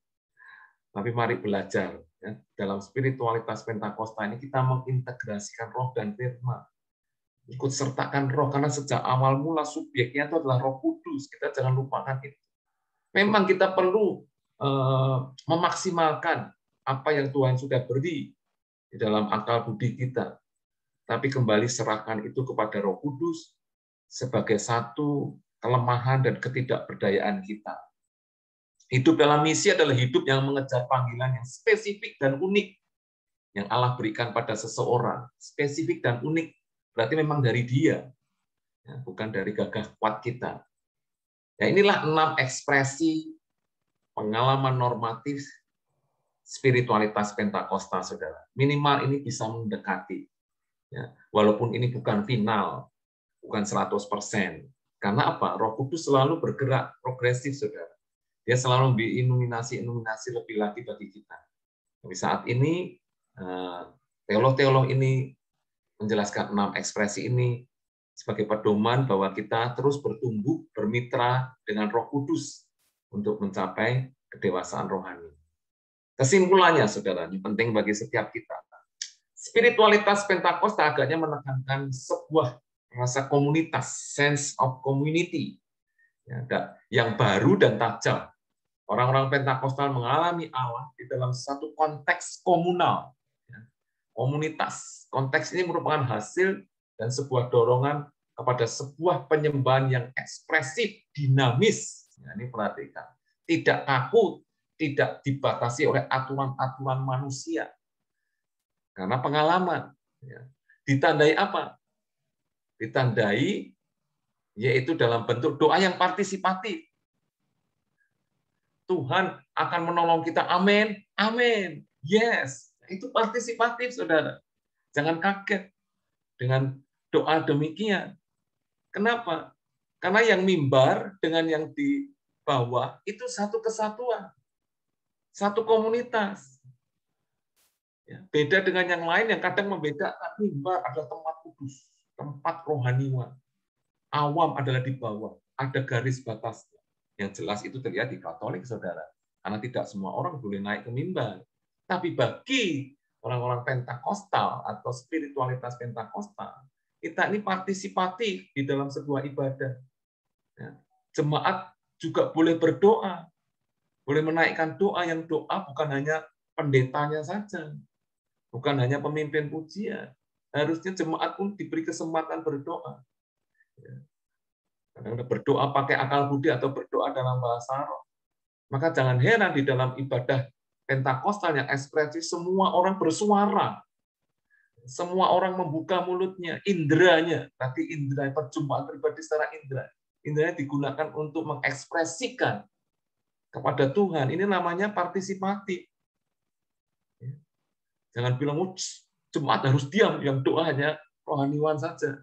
Tapi mari belajar. Ya. Dalam spiritualitas Pentakosta ini kita mengintegrasikan roh dan firman. Ikut sertakan roh, karena sejak awal mula subjeknya itu adalah Roh Kudus. Kita jangan lupakan itu. Memang kita perlu memaksimalkan apa yang Tuhan sudah beri di dalam akal budi kita. Tapi kembali serahkan itu kepada Roh Kudus sebagai satu kelemahan dan ketidakberdayaan kita. Hidup dalam misi adalah hidup yang mengejar panggilan yang spesifik dan unik yang Allah berikan pada seseorang. Spesifik dan unik berarti memang dari Dia, bukan dari gagah kuat kita. Ya, inilah 6 ekspresi pengalaman normatif spiritualitas Pentakosta, saudara. Minimal ini bisa mendekati. Ya, walaupun ini bukan final, bukan 100%. Karena apa? Roh Kudus selalu bergerak progresif, saudara. Dia selalu memberi iluminasi lebih lagi bagi kita. Tapi saat ini, teolog-teolog ini menjelaskan 6 ekspresi ini sebagai pedoman bahwa kita terus bertumbuh, bermitra dengan Roh Kudus untuk mencapai kedewasaan rohani. Kesimpulannya, saudara, ini penting bagi setiap kita. Spiritualitas Pentakosta agaknya menekankan sebuah rasa komunitas, sense of community, yang baru dan tajam. Orang-orang Pentakostal mengalami Allah di dalam satu konteks komunal, komunitas. Konteks ini merupakan hasil dan sebuah dorongan kepada sebuah penyembahan yang ekspresif, dinamis. Ini perhatikan. Tidak kaku, tidak dibatasi oleh aturan-aturan manusia. Karena pengalaman. Ditandai apa? Ditandai yaitu dalam bentuk doa yang partisipatif. Tuhan akan menolong kita. Amin. Amin. Yes. Itu partisipatif, saudara. Jangan kaget dengan doa demikian. Kenapa? Karena yang mimbar dengan yang di bawah itu satu kesatuan. Satu komunitas. Beda dengan yang lain yang kadang membedakan. Mimbar adalah tempat kudus, tempat rohaniwan. Awam adalah di bawah. Ada garis batasnya. Yang jelas itu terlihat di Katolik, saudara. Karena tidak semua orang boleh naik ke mimbar. Tapi bagi orang-orang Pentakostal atau spiritualitas Pentakostal, kita ini partisipatif di dalam sebuah ibadah. Jemaat juga boleh berdoa. Boleh menaikkan doa yang doa bukan hanya pendetanya saja. Bukan hanya pemimpin pujian. Harusnya jemaat pun diberi kesempatan berdoa. Kadang-kadang berdoa pakai akal budi atau berdoa dalam bahasa roh. Maka jangan heran di dalam ibadah Pentakostal yang ekspresi semua orang bersuara. Semua orang membuka mulutnya, inderanya. Tadi indera, perjumpaan pribadi secara indera. Inderanya digunakan untuk mengekspresikan kepada Tuhan. Ini namanya partisipatif. Jangan bilang, jemaat harus diam, yang doa hanya rohaniwan saja.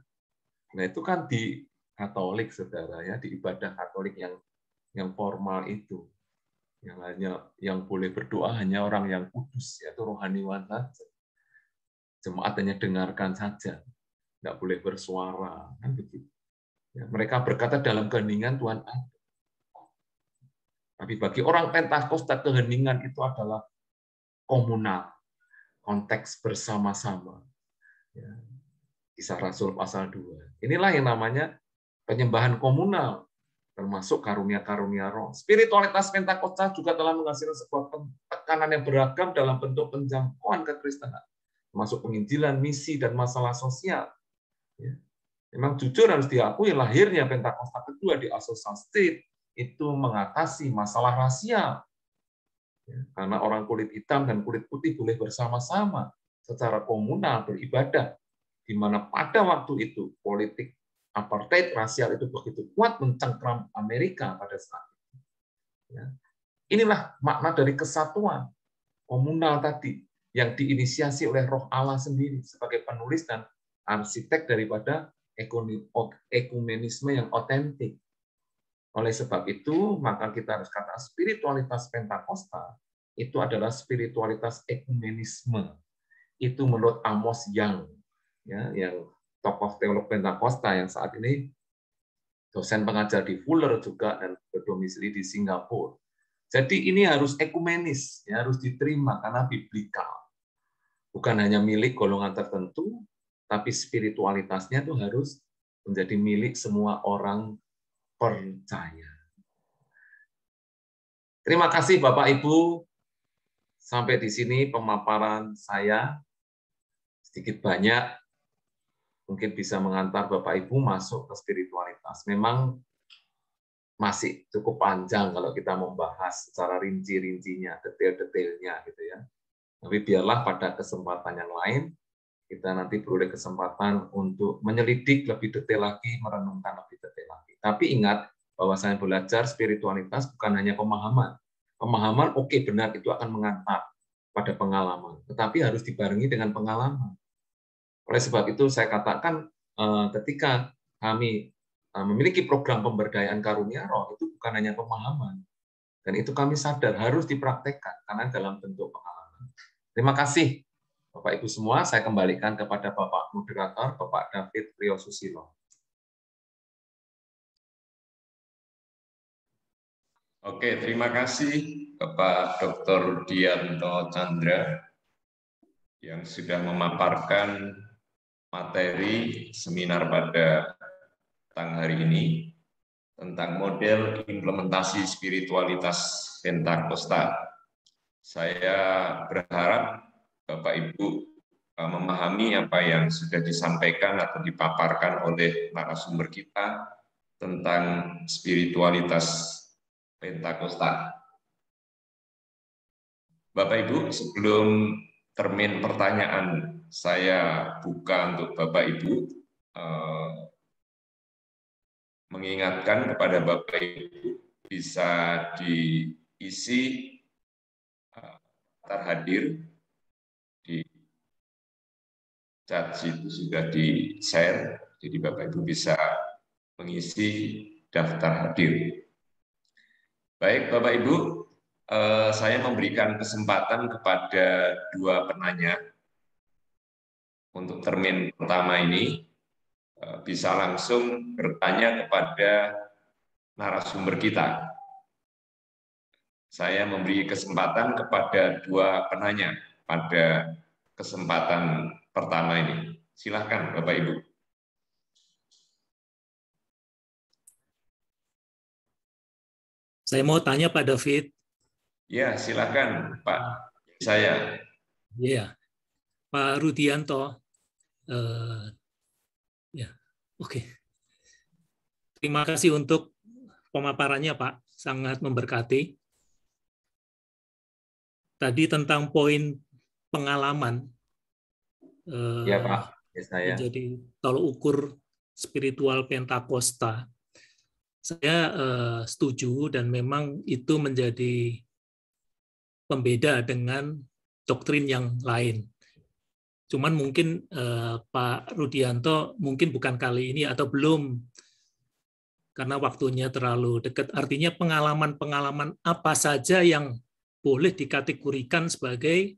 Nah, itu kan di Katolik, saudara, ya, di ibadah Katolik yang formal itu. Yang boleh berdoa hanya orang yang kudus, yaitu rohaniwan saja. Jemaat hanya dengarkan saja, nggak boleh bersuara, kan begitu. Ya, mereka berkata dalam keheningan Tuhan ada. Tapi bagi orang Pentakosta keheningan itu adalah komunal, konteks bersama-sama. Ya, Kisah Rasul pasal 2. Inilah yang namanya penyembahan komunal, termasuk karunia-karunia roh. Spiritualitas Pentakosta juga telah menghasilkan sebuah tekanan yang beragam dalam bentuk penjangkauan kekristenan, termasuk penginjilan, misi, dan masalah sosial. Ya. Memang jujur harus diakui, lahirnya Pentakosta kedua di Azusa Street itu mengatasi masalah rasial. Ya, karena orang kulit hitam dan kulit putih boleh bersama-sama secara komunal beribadah, di mana pada waktu itu politik apartheid rasial itu begitu kuat mencengkram Amerika pada saat itu. Ya. Inilah makna dari kesatuan komunal tadi, yang diinisiasi oleh Roh Allah sendiri sebagai penulis dan arsitek daripada ekumenisme yang otentik. Oleh sebab itu, maka kita harus katakan spiritualitas Pentakosta itu adalah spiritualitas ekumenisme. Itu menurut Amos Young, ya, yang tokoh teolog Pentakosta yang saat ini dosen pengajar di Fuller juga dan berdomisili di Singapura. Jadi ini harus ekumenis, ya, harus diterima karena biblikal. Bukan hanya milik golongan tertentu, tapi spiritualitasnya itu harus menjadi milik semua orang percaya. Terima kasih Bapak Ibu. Sampai di sini pemaparan saya. Sedikit banyak mungkin bisa mengantar Bapak Ibu masuk ke spiritualitas. Memang masih cukup panjang kalau kita membahas secara rinci-rincinya, detail-detailnya gitu ya. Tapi biarlah pada kesempatan yang lain, kita nanti beroleh kesempatan untuk menyelidik lebih detail lagi, merenungkan lebih detail lagi. Tapi ingat, bahwa saya belajar spiritualitas bukan hanya pemahaman. Pemahaman oke, benar, itu akan mengantar pada pengalaman. Tetapi harus dibarengi dengan pengalaman. Oleh sebab itu saya katakan, ketika kami memiliki program pemberdayaan karunia roh, itu bukan hanya pemahaman. Dan itu kami sadar harus dipraktekkan, karena dalam bentuk pengalaman. Terima kasih, Bapak Ibu semua. Saya kembalikan kepada Bapak Moderator, Bapak David Priyo Susilo. Oke, terima kasih Bapak Dr. Dianto Chandra yang sudah memaparkan materi seminar pada petang hari ini tentang model implementasi spiritualitas Pentakosta. Saya berharap Bapak Ibu memahami apa yang sudah disampaikan atau dipaparkan oleh narasumber kita tentang spiritualitas Pentakosta. Bapak Ibu, sebelum termin pertanyaan saya buka untuk Bapak Ibu, mengingatkan kepada Bapak Ibu bisa diisi terhadir di chat itu sudah di-share, jadi Bapak Ibu bisa mengisi daftar hadir. Baik Bapak Ibu, saya memberikan kesempatan kepada dua penanya untuk termin pertama ini, bisa langsung bertanya kepada narasumber kita. Saya memberi kesempatan kepada dua penanya pada kesempatan pertama ini. Silakan Bapak Ibu. Saya mau tanya Pak David. Ya, silakan Pak. Saya. Iya, Pak Rudianto. Ya, oke. Terima kasih untuk pemaparannya, Pak. Sangat memberkati. Tadi tentang poin pengalaman. Ya, Pak. Ya, saya. Menjadi tolok ukur spiritual Pentakosta. Saya setuju dan memang itu menjadi pembeda dengan doktrin yang lain. Cuman mungkin Pak Rudianto mungkin bukan kali ini atau belum, karena waktunya terlalu dekat. Artinya pengalaman-pengalaman apa saja yang boleh dikategorikan sebagai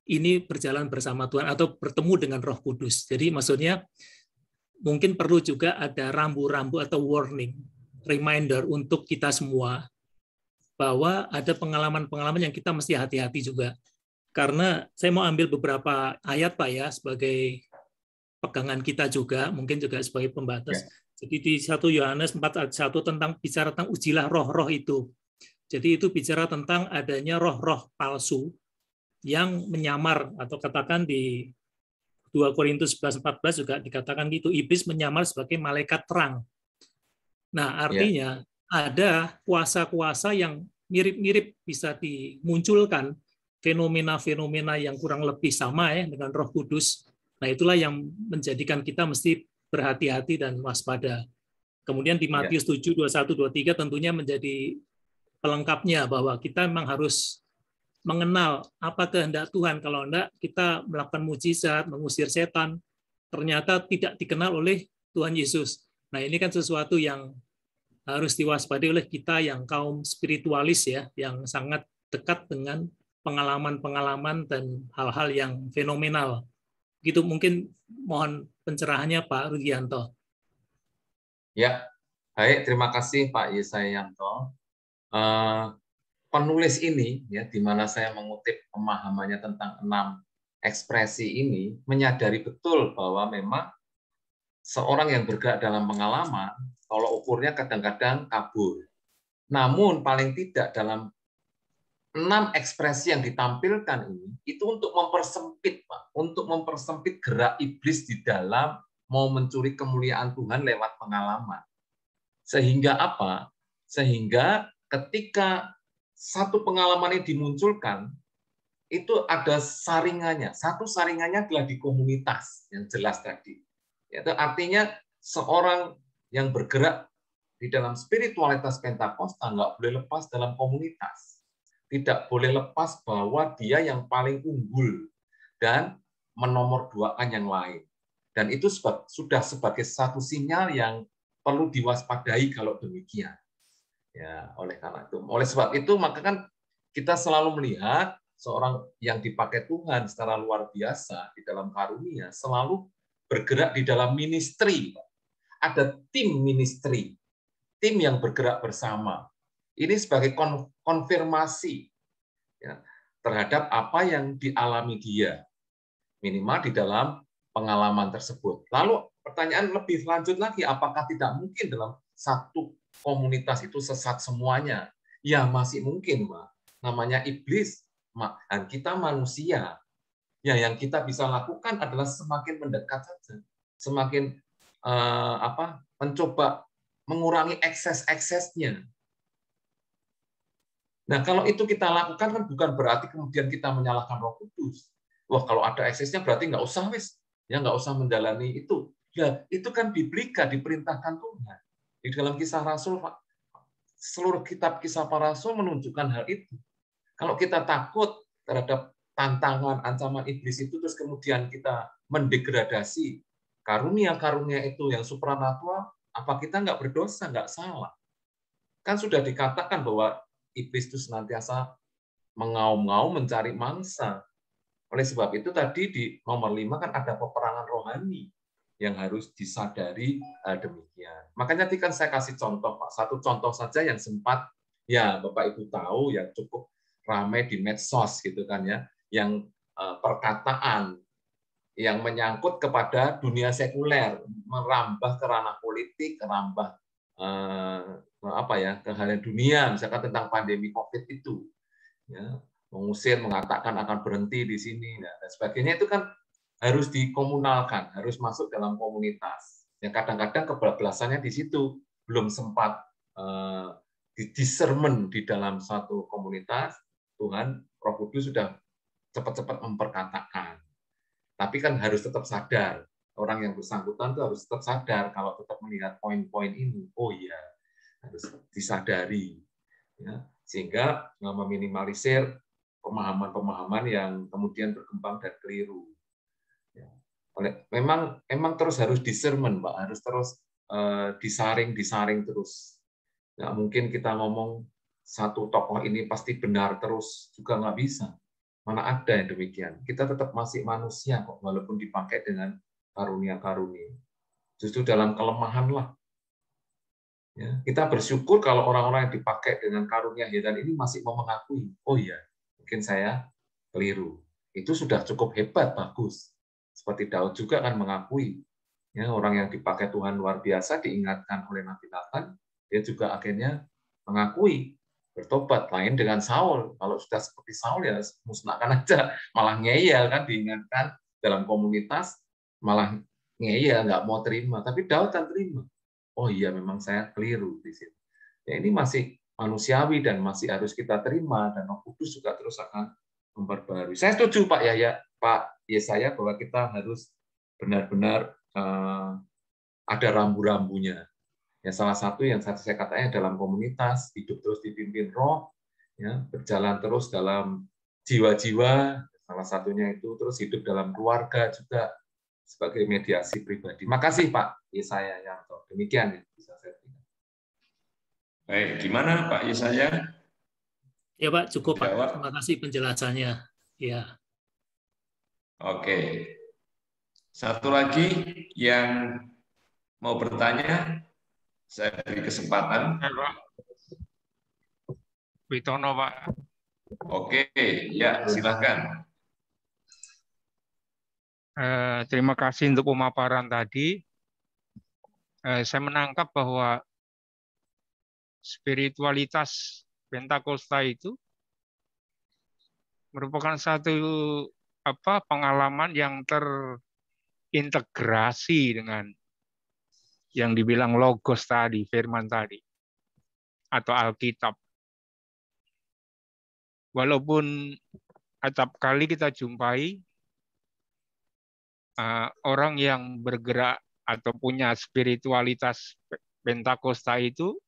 ini berjalan bersama Tuhan atau bertemu dengan Roh Kudus. Jadi maksudnya mungkin perlu juga ada rambu-rambu atau warning, reminder untuk kita semua bahwa ada pengalaman-pengalaman yang kita mesti hati-hati juga. Karena saya mau ambil beberapa ayat, Pak, ya, sebagai pegangan kita juga, mungkin juga sebagai pembatas. Ya. Jadi di 1 Yohanes 4 ayat 1 tentang bicara tentang ujilah roh-roh itu. Jadi itu bicara tentang adanya roh-roh palsu yang menyamar, atau katakan di 2 Korintus 11:14 juga dikatakan gitu, iblis menyamar sebagai malaikat terang. Nah, artinya ada kuasa-kuasa yang mirip-mirip bisa dimunculkan, fenomena-fenomena yang kurang lebih sama ya dengan Roh Kudus. Nah, itulah yang menjadikan kita mesti berhati-hati dan waspada. Kemudian di Matius 7, 21, 23 tentunya menjadi pelengkapnya bahwa kita memang harus mengenal apa kehendak Tuhan. Kalau enggak, kita melakukan mujizat, mengusir setan, ternyata tidak dikenal oleh Tuhan Yesus. Nah, ini kan sesuatu yang harus diwaspadai oleh kita yang kaum spiritualis ya, yang sangat dekat dengan pengalaman-pengalaman dan hal-hal yang fenomenal. Gitu mungkin mohon pencerahannya Pak Rudianto. Ya, baik, terima kasih Pak Yesayanto. Penulis ini ya, di mana saya mengutip pemahamannya tentang 6 ekspresi ini, menyadari betul bahwa memang seorang yang bergerak dalam pengalaman, kalau ukurnya kadang-kadang kabur. Namun paling tidak dalam 6 ekspresi yang ditampilkan ini, itu untuk mempersempit, Pak, untuk mempersempit gerak iblis di dalam mau mencuri kemuliaan Tuhan lewat pengalaman. Sehingga apa? Sehingga ketika satu pengalaman ini dimunculkan, itu ada saringannya. Satu saringannya adalah di komunitas, yang jelas tadi. Itu artinya seorang yang bergerak di dalam spiritualitas Pentakosta nggak boleh lepas dalam komunitas. Tidak boleh lepas bahwa dia yang paling unggul dan menomorduakan yang lain. Dan itu sudah sebagai satu sinyal yang perlu diwaspadai kalau demikian. Ya, oleh sebab itu maka kan kita selalu melihat seorang yang dipakai Tuhan secara luar biasa di dalam karunia selalu bergerak di dalam ministry. Ada tim ministry, tim yang bergerak bersama. Ini sebagai konfirmasi ya, terhadap apa yang dialami dia, minimal di dalam pengalaman tersebut. Lalu pertanyaan lebih lanjut lagi, apakah tidak mungkin dalam satu komunitas itu sesat semuanya? Ya masih mungkin, Pak. Namanya iblis, dan kita manusia. Ya, yang kita bisa lakukan adalah semakin mendekat saja, semakin mencoba mengurangi ekses-eksesnya. Nah, kalau itu kita lakukan kan bukan berarti kemudian kita menyalahkan Roh Kudus. Wah, kalau ada eksesnya berarti nggak usah ya nggak usah menjalani itu. Ya, itu kan biblika, diperintahkan Tuhan. Di dalam Kisah Rasul, seluruh kitab Kisah para Rasul menunjukkan hal itu. Kalau kita takut terhadap tantangan, ancaman iblis itu, terus kemudian kita mendegradasi karunia-karunia itu yang supranatural, apa kita nggak berdosa, nggak salah? Kan sudah dikatakan bahwa iblis itu senantiasa mengaum-ngaum mencari mangsa. Oleh sebab itu tadi di nomor 5 kan ada peperangan rohani yang harus disadari demikian. Makanya tadi kan saya kasih contoh, Pak. Satu contoh saja yang sempat, ya Bapak Ibu tahu, ya cukup ramai di medsos gitu kan ya, yang perkataan yang menyangkut kepada dunia sekuler, merambah ke ranah politik, merambah ke hal dunia, misalkan tentang pandemi COVID itu, ya, mengusir, mengatakan akan berhenti di sini, dan sebagainya, itu kan harus dikomunalkan, harus masuk dalam komunitas. Yang kadang-kadang kebablasannya di situ, belum sempat discernment di dalam satu komunitas, Tuhan, Roh Kudus sudah cepat-cepat memperkatakan. Tapi kan harus tetap sadar, orang yang bersangkutan itu harus tetap sadar kalau tetap melihat poin-poin ini. Oh iya, harus disadari, ya, sehingga meminimalisir pemahaman-pemahaman yang kemudian berkembang dan keliru. Ya. Memang terus harus discernment, Pak, harus terus disaring terus. Nggak mungkin kita ngomong satu tokoh ini pasti benar terus, juga nggak bisa. Mana ada yang demikian. Kita tetap masih manusia kok, walaupun dipakai dengan karunia-karunia. Justru dalam kelemahan lah. Ya, kita bersyukur kalau orang-orang yang dipakai dengan karunia heran ini masih mau mengakui, oh iya, mungkin saya keliru. Itu sudah cukup hebat, bagus. Seperti Daud juga kan mengakui, ya, orang yang dipakai Tuhan luar biasa diingatkan oleh Nabi Nathan, dia juga akhirnya mengakui, bertobat. Lain dengan Saul, kalau sudah seperti Saul ya musnahkan aja, malah ngeyel kan, diingatkan dalam komunitas malah ngeyel, nggak mau terima. Tapi Daud kan terima. Oh iya, memang saya keliru di sini. Ya, ini masih manusiawi dan masih harus kita terima, dan Roh Kudus juga terus akan memperbarui. Saya setuju Pak Yesaya bahwa kita harus benar-benar ada rambu-rambunya. Ya, salah satu yang saya katakan dalam komunitas, hidup terus dipimpin Roh, ya, berjalan terus dalam jiwa-jiwa, salah satunya itu terus hidup dalam keluarga juga sebagai mediasi pribadi. Makasih Pak Yesaya Yanto. Demikian yang bisa saya berikan. Baik, gimana Pak Yesaya? Ya Pak, cukup Pak. Jawab. Terima kasih penjelasannya. Ya. Oke. Satu lagi yang mau bertanya, saya beri kesempatan. Pak Witono, Pak. Oke, ya silakan. Terima kasih untuk pemaparan tadi. Saya menangkap bahwa spiritualitas Pentakosta itu merupakan satu pengalaman yang terintegrasi dengan yang dibilang logos tadi, firman tadi, atau Alkitab. Walaupun acap kali kita jumpai orang yang bergerak atau punya spiritualitas Pentakosta itu,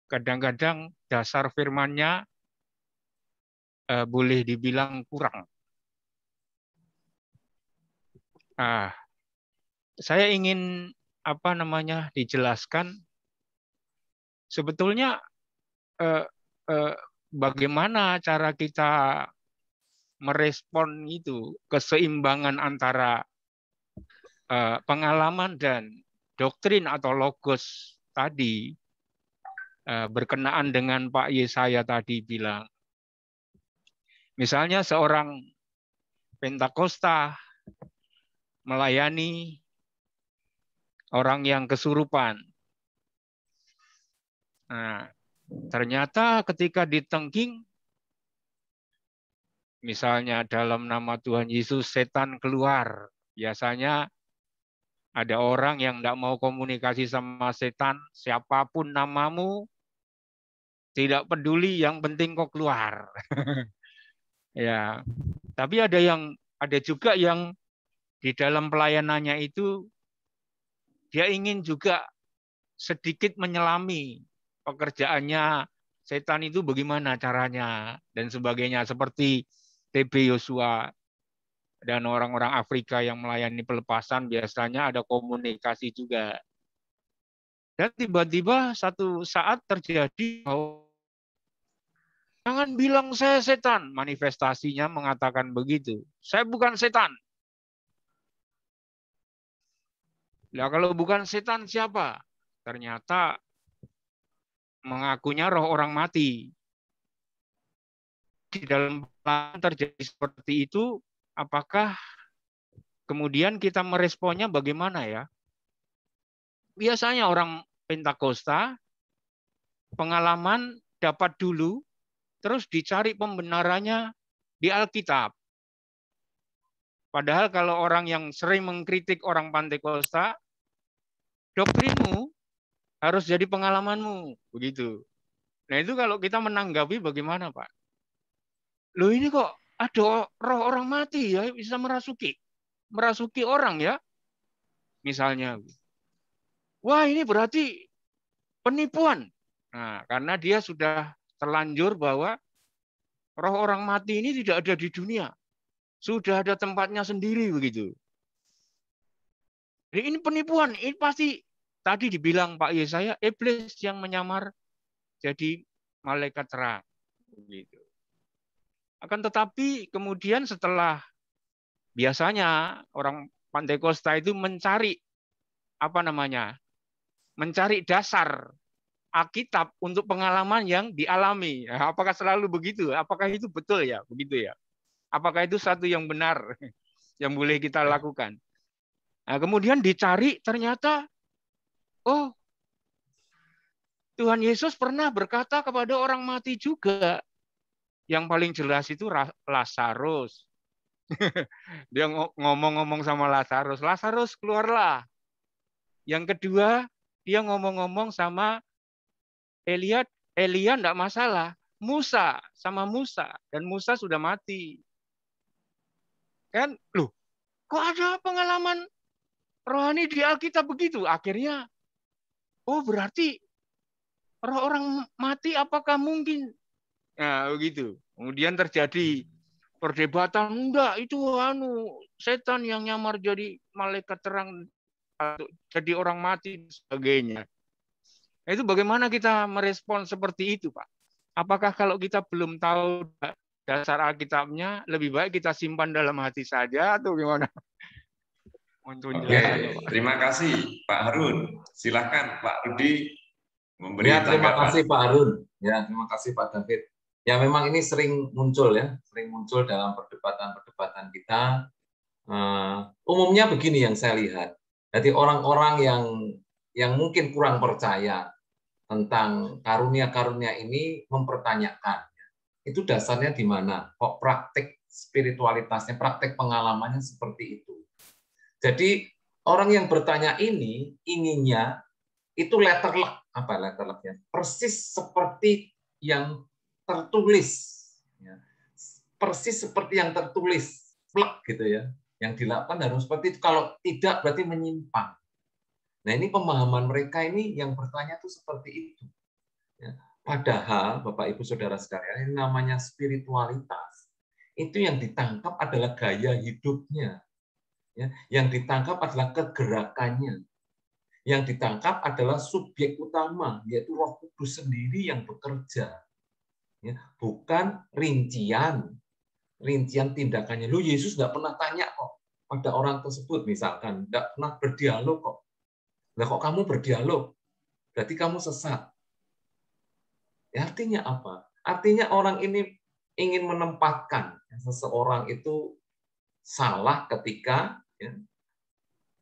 kadang-kadang dasar firman-nya boleh dibilang kurang. Saya ingin dijelaskan sebetulnya bagaimana cara kita merespon itu, keseimbangan antara pengalaman dan doktrin atau logos tadi, berkenaan dengan Pak Yesaya tadi bilang. Misalnya seorang Pentakosta melayani orang yang kesurupan. Nah, ternyata ketika ditengking, misalnya dalam nama Tuhan Yesus setan keluar. Biasanya ada orang yang tidak mau komunikasi sama setan, siapapun namamu, tidak peduli, yang penting kok keluar. Ya, tapi ada juga yang di dalam pelayanannya itu dia ingin juga sedikit menyelami pekerjaannya setan itu bagaimana caranya dan sebagainya, seperti TB Yosua dan orang-orang Afrika yang melayani pelepasan, biasanya ada komunikasi juga. Dan tiba-tiba satu saat terjadi bahwa jangan bilang saya setan. Manifestasinya mengatakan begitu. Saya bukan setan. Nah, kalau bukan setan siapa? Ternyata mengakunya roh orang mati. Di dalam pelayanan terjadi seperti itu, apakah kemudian kita meresponnya bagaimana ya? Biasanya orang Pentakosta pengalaman dapat dulu, terus dicari pembenarannya di Alkitab. Padahal kalau orang yang sering mengkritik orang Pantekosta, doktrinmu harus jadi pengalamanmu, begitu. Nah itu kalau kita menanggapi bagaimana Pak? Loh ini kok ada roh orang mati ya bisa merasuki orang ya, misalnya. Wah ini berarti penipuan. Nah karena dia sudah terlanjur bahwa roh orang mati ini tidak ada di dunia, sudah ada tempatnya sendiri begitu. Jadi ini penipuan, ini pasti tadi dibilang Pak Yesaya, iblis yang menyamar jadi malaikat terang. Begitu. Akan tetapi kemudian setelah biasanya orang Pantekosta itu mencari mencari dasar Alkitab untuk pengalaman yang dialami. Nah, apakah selalu begitu? Apakah itu betul ya? Begitu ya? Apakah itu satu yang benar yang boleh kita lakukan? Nah, kemudian dicari ternyata, oh Tuhan Yesus pernah berkata kepada orang mati juga. Yang paling jelas itu Lazarus. Dia ngomong-ngomong sama Lazarus, Lazarus keluarlah. Yang kedua, dia ngomong-ngomong sama Elia enggak masalah. Musa sama Musa, dan Musa sudah mati. Kan, loh, kok ada pengalaman rohani di Alkitab begitu? Akhirnya, oh berarti roh orang mati apakah mungkin? Nah, begitu. Kemudian terjadi perdebatan, enggak, itu setan yang nyamar jadi malaikat terang, jadi orang mati, dan sebagainya. Nah, itu bagaimana kita merespon seperti itu, Pak? Apakah kalau kita belum tahu dasar Alkitabnya, lebih baik kita simpan dalam hati saja, atau gimana? Oke, terima kasih Pak Harun. Silakan Pak Rudi memberi Ya, terima tanggapan. kasih Pak Harun. Ya, terima kasih Pak David. Ya, memang ini sering muncul dalam perdebatan-perdebatan kita. Umumnya begini yang saya lihat. Jadi orang-orang yang mungkin kurang percaya tentang karunia-karunia ini mempertanyakan, itu dasarnya di mana? Kok praktik spiritualitasnya, praktik pengalamannya seperti itu? Jadi orang yang bertanya ini inginnya itu letterlock, apa letterlocknya? Persis seperti yang tertulis, persis seperti yang tertulis, plek gitu ya. Yang dilakukan harus seperti itu. Kalau tidak berarti menyimpang. Nah ini pemahaman mereka ini yang bertanya itu seperti itu. Padahal Bapak Ibu Saudara-saudara, ini namanya spiritualitas. Itu yang ditangkap adalah gaya hidupnya. Yang ditangkap adalah kegerakannya. Yang ditangkap adalah subjek utama, yaitu Roh Kudus sendiri yang bekerja. Bukan rincian tindakannya. Lu Yesus nggak pernah tanya kok pada orang tersebut, misalkan nggak pernah berdialog kok. Nah kok kamu berdialog? Berarti kamu sesat. Ya, artinya apa? Artinya orang ini ingin menempatkan seseorang itu salah ketika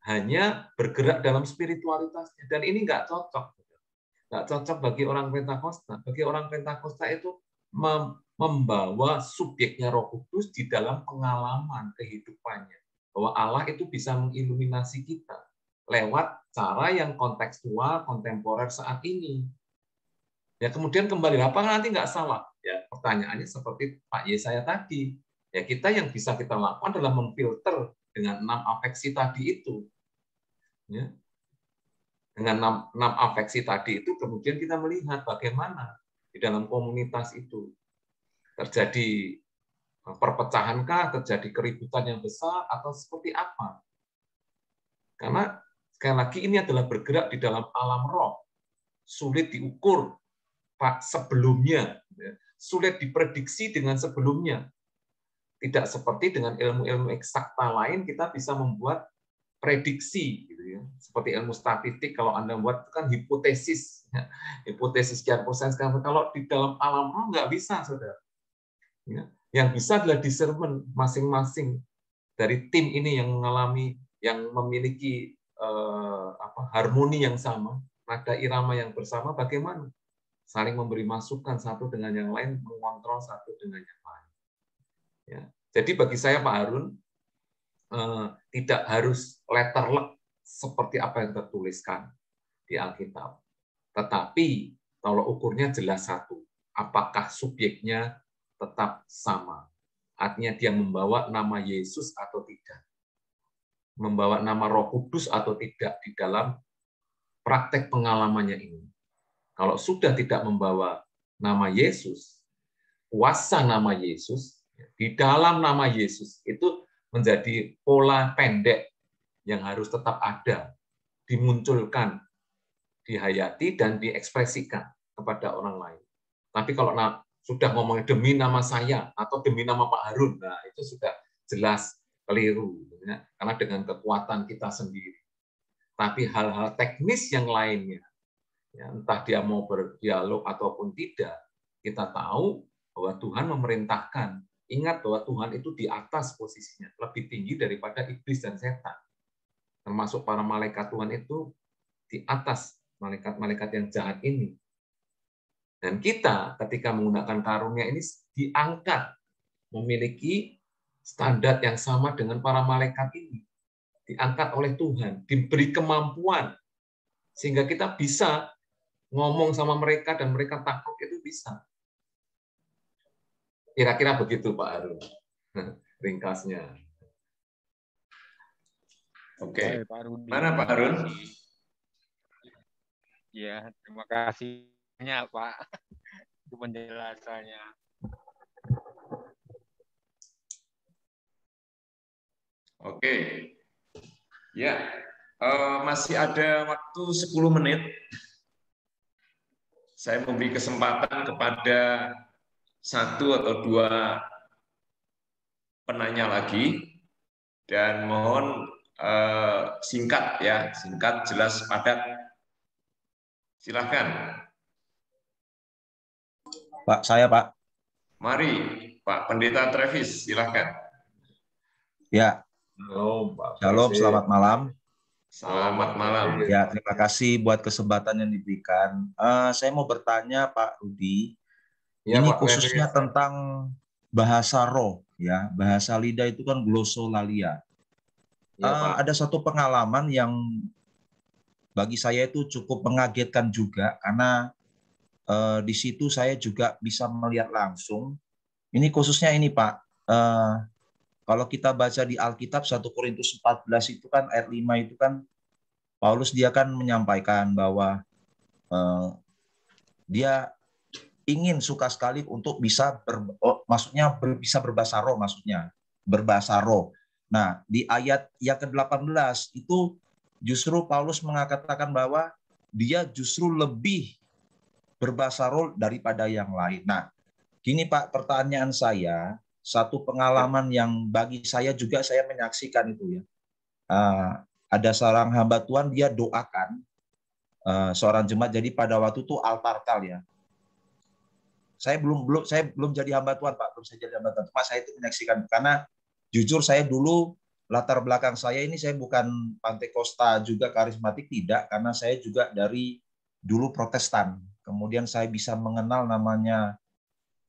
hanya bergerak dalam spiritualitasnya. Dan ini nggak cocok. Nggak cocok bagi orang Pentakosta. Bagi orang Pentakosta itu membawa subjeknya Roh Kudus di dalam pengalaman kehidupannya. Bahwa Allah itu bisa mengiluminasi kita lewat cara yang kontekstual, kontemporer saat ini. Ya kemudian kembali, apakah nanti nggak salah? Ya pertanyaannya seperti Pak Yesaya tadi. Ya kita yang bisa kita lakukan adalah memfilter dengan 6 afeksi tadi itu. Ya. Dengan 6 afeksi tadi itu kemudian kita melihat bagaimana di dalam komunitas itu terjadi perpecahankah, terjadi keributan yang besar, atau seperti apa? Karena sekali lagi ini adalah bergerak di dalam alam roh, sulit diukur sebelumnya, sulit diprediksi dengan sebelumnya. Tidak seperti dengan ilmu-ilmu eksakta lain kita bisa membuat prediksi, gitu ya. Seperti ilmu statistik, kalau Anda buat kan hipotesis, hipotesis sekian persen. Kalau di dalam alam roh nggak bisa, saudara. Yang bisa adalah discernment masing-masing dari tim ini yang mengalami, yang memiliki harmoni yang sama, nada irama yang bersama, bagaimana saling memberi masukan satu dengan yang lain, mengontrol satu dengan yang lain. Ya. Jadi bagi saya Pak Harun, tidak harus letterlek seperti apa yang tertuliskan di Alkitab. Tetapi tolok ukurnya jelas satu. Apakah subjeknya tetap sama? Artinya dia membawa nama Yesus atau tidak? Membawa nama Roh Kudus atau tidak di dalam praktek pengalamannya ini. Kalau sudah tidak membawa nama Yesus, kuasa nama Yesus, di dalam nama Yesus itu menjadi pola pendek yang harus tetap ada, dimunculkan, dihayati, dan diekspresikan kepada orang lain. Tapi kalau sudah ngomongin demi nama saya atau demi nama Pak Harun, nah itu sudah jelas keliru, ya, karena dengan kekuatan kita sendiri. Tapi hal-hal teknis yang lainnya, ya, entah dia mau berdialog ataupun tidak, kita tahu bahwa Tuhan memerintahkan. Ingat bahwa Tuhan itu di atas posisinya, lebih tinggi daripada iblis dan setan. Termasuk para malaikat Tuhan itu di atas malaikat-malaikat yang jahat ini. Dan kita ketika menggunakan karunia ini diangkat, memiliki standar yang sama dengan para malaikat ini. Diangkat oleh Tuhan, diberi kemampuan, sehingga kita bisa ngomong sama mereka dan mereka takut, itu bisa. Kira-kira begitu Pak Harun, ringkasnya. Oke, Pak Rudi. mana Pak Harun? Ya, terima kasih banyak Pak untuk penjelasannya. Oke, ya, masih ada waktu 10 menit. Saya memberi kesempatan kepada 1 atau 2 penanya lagi, dan mohon singkat ya, singkat, jelas, padat. Silakan. Pak, saya Pak. Mari, Pak Pendeta Travis, silakan. Ya. Halo, Pak. Shalom, selamat malam. Selamat malam. Ya, terima kasih buat kesempatan yang diberikan. Saya mau bertanya Pak Rudi, Ya, ini Pak, khususnya tentang bahasa roh, ya, bahasa lidah itu kan glossolalia. Ya, ada satu pengalaman yang bagi saya itu cukup mengagetkan juga, karena di situ saya juga bisa melihat langsung. Ini khususnya ini Pak. Kalau kita baca di Alkitab 1 Korintus 14 itu kan ayat 5 itu kan Paulus dia kan menyampaikan bahwa dia ingin suka sekali untuk bisa bisa berbahasa roh, maksudnya berbahasa roh. Nah, di ayat yang ke-18 itu justru Paulus mengatakan bahwa dia justru lebih berbahasa roh daripada yang lain. Nah, gini Pak, pertanyaan saya, satu pengalaman yang bagi saya juga saya menyaksikan itu ya. Ada seorang hamba Tuhan, dia doakan seorang jemaat, jadi pada waktu itu altar call ya. Saya belum jadi hamba Tuhan Pak, belum saya jadi hamba Tuhan. Cuma saya itu menyaksikan, karena jujur saya dulu latar belakang saya ini saya bukan Pantekosta juga karismatik, tidak, karena saya juga dari dulu Protestan. Kemudian saya bisa mengenal namanya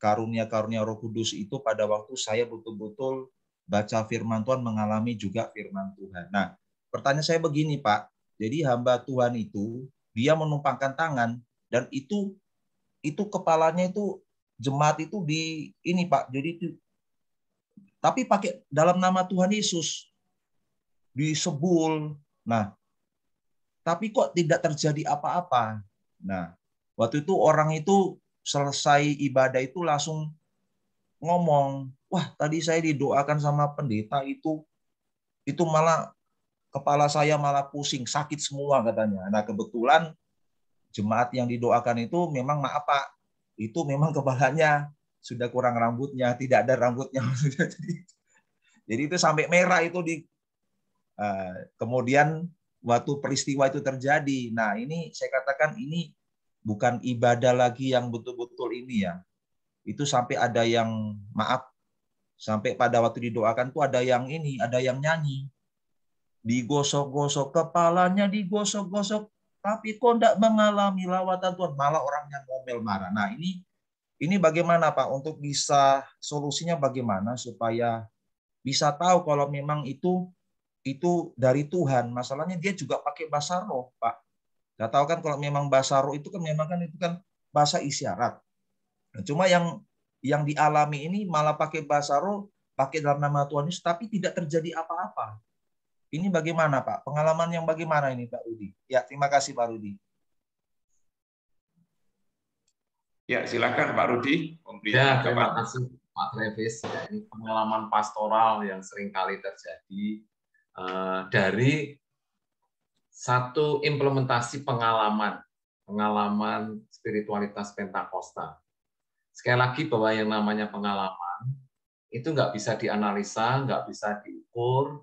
karunia-karunia Roh Kudus itu pada waktu saya betul-betul baca firman Tuhan, mengalami juga firman Tuhan. Nah, pertanyaan saya begini Pak, jadi hamba Tuhan itu dia menumpangkan tangan, dan itu kepalanya itu jemaat itu di ini Pak, jadi itu tapi pakai dalam nama Tuhan Yesus disebul. Nah, tapi kok tidak terjadi apa-apa. Nah, waktu itu orang itu selesai ibadah itu langsung ngomong, wah tadi saya didoakan sama pendeta itu malah kepala saya malah pusing, sakit semua katanya. Nah, kebetulan jemaat yang didoakan itu memang maaf Pak, itu memang kepalanya sudah kurang rambutnya, tidak ada rambutnya. Jadi itu sampai merah itu kemudian waktu peristiwa itu terjadi. Nah, ini saya katakan ini bukan ibadah lagi yang betul-betul ini ya. Itu sampai ada yang, maaf, sampai pada waktu didoakan tuh ada yang ini, ada yang nyanyi. Digosok-gosok kepalanya, digosok-gosok, tapi kok enggak mengalami lawatan Tuhan, malah orangnya ngomel marah. Nah, ini bagaimana Pak untuk bisa solusinya bagaimana supaya bisa tahu kalau memang itu dari Tuhan. Masalahnya dia juga pakai bahasa roh, Pak. Nggak tahu kan kalau memang bahasa roh itu kan memang kan itu kan bahasa isyarat. Nah, cuma yang dialami ini malah pakai bahasa roh, pakai dalam nama Tuhan Yesus, tapi tidak terjadi apa-apa. Ini bagaimana, Pak? Pengalaman yang bagaimana ini, Pak Rudi? Ya, terima kasih, Pak Rudi. Ya, silakan Pak Rudi. Ya, terima kasih Pak Travis. Ya, ini pengalaman pastoral yang seringkali terjadi dari satu implementasi pengalaman spiritualitas Pentakosta. Sekali lagi bahwa yang namanya pengalaman itu nggak bisa dianalisa, nggak bisa diukur,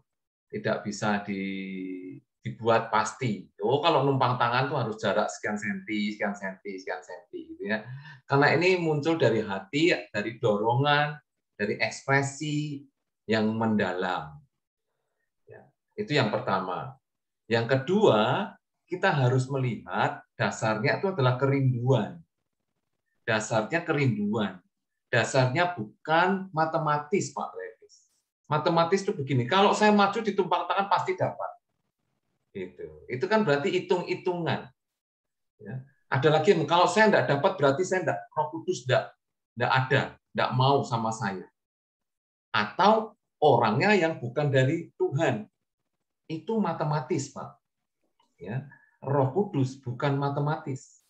tidak bisa dibuat pasti. Oh, kalau numpang tangan tuh harus jarak sekian senti, gitu ya. Karena ini muncul dari hati, dari dorongan, dari ekspresi yang mendalam. Ya, itu yang pertama. Yang kedua, kita harus melihat dasarnya itu adalah kerinduan. Dasarnya kerinduan. Dasarnya bukan matematis, Pak Travis. Matematis itu begini, kalau saya maju ditumpang tangan pasti dapat. Itu kan berarti hitung-hitungan. Ya. Ada lagi, kalau saya tidak dapat berarti saya tidak, Roh Kudus tidak ada, tidak mau sama saya. Atau orangnya yang bukan dari Tuhan. Itu matematis, Pak. Ya. Roh Kudus bukan matematis.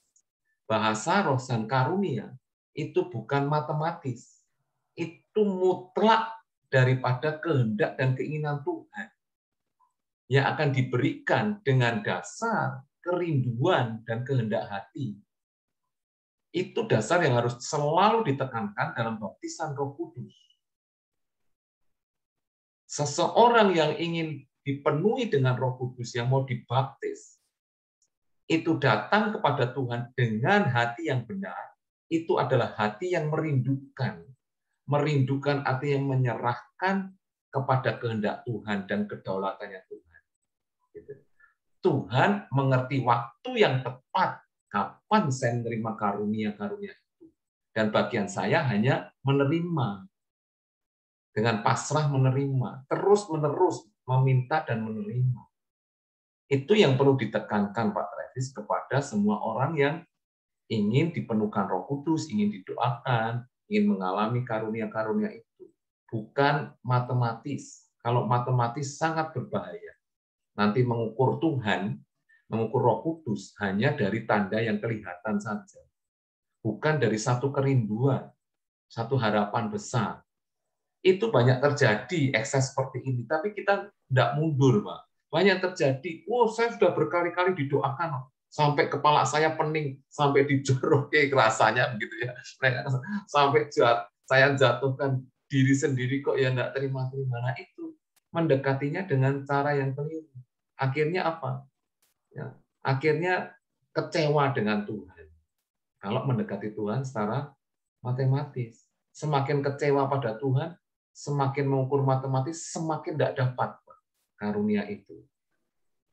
Bahasa roh dan karunia itu bukan matematis. Itu mutlak daripada kehendak dan keinginan Tuhan yang akan diberikan dengan dasar kerinduan dan kehendak hati. Itu dasar yang harus selalu ditekankan dalam baptisan Roh Kudus. Seseorang yang ingin dipenuhi dengan Roh Kudus, yang mau dibaptis, itu datang kepada Tuhan dengan hati yang benar, itu adalah hati yang merindukan. Merindukan arti yang menyerahkan kepada kehendak Tuhan dan kedaulatannya Tuhan. Tuhan mengerti waktu yang tepat kapan saya menerima karunia-karunia itu. Dan bagian saya hanya menerima. Dengan pasrah menerima. Terus-menerus meminta dan menerima. Itu yang perlu ditekankan Pak Travis kepada semua orang yang ingin dipenuhkan Roh Kudus, ingin didoakan, ingin mengalami karunia-karunia itu. Bukan matematis. Kalau matematis sangat berbahaya. Nanti mengukur Tuhan, mengukur Roh Kudus hanya dari tanda yang kelihatan saja. Bukan dari satu kerinduan, satu harapan besar. Itu banyak terjadi ekses seperti ini. Tapi kita tidak mundur, Pak. Banyak terjadi, saya sudah berkali-kali didoakan, sampai kepala saya pening, sampai dijoroki rasanya begitu ya. Sampai saya jatuhkan diri sendiri kok ya enggak terima-terima. Nah itu mendekatinya dengan cara yang keliru. Akhirnya apa? Ya, akhirnya kecewa dengan Tuhan. Kalau mendekati Tuhan secara matematis, semakin kecewa pada Tuhan, semakin mengukur matematis, semakin tidak dapat karunia itu.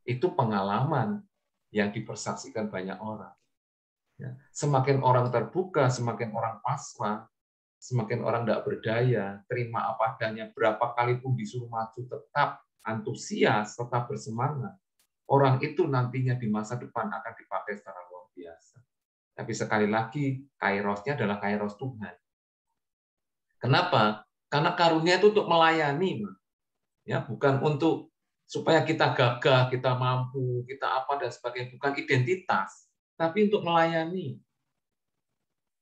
Itu pengalaman yang dipersaksikan banyak orang. Ya. Semakin orang terbuka, semakin orang pasrah, semakin orang tidak berdaya, terima apa adanya, berapa kali pun disuruh maju, tetap antusias, tetap bersemangat. Orang itu nantinya di masa depan akan dipakai secara luar biasa. Tapi sekali lagi, kairosnya adalah kairos Tuhan. Kenapa? Karena karunia itu untuk melayani, ya, bukan untuk supaya kita gagah, kita mampu, kita apa dan sebagainya, bukan identitas, tapi untuk melayani.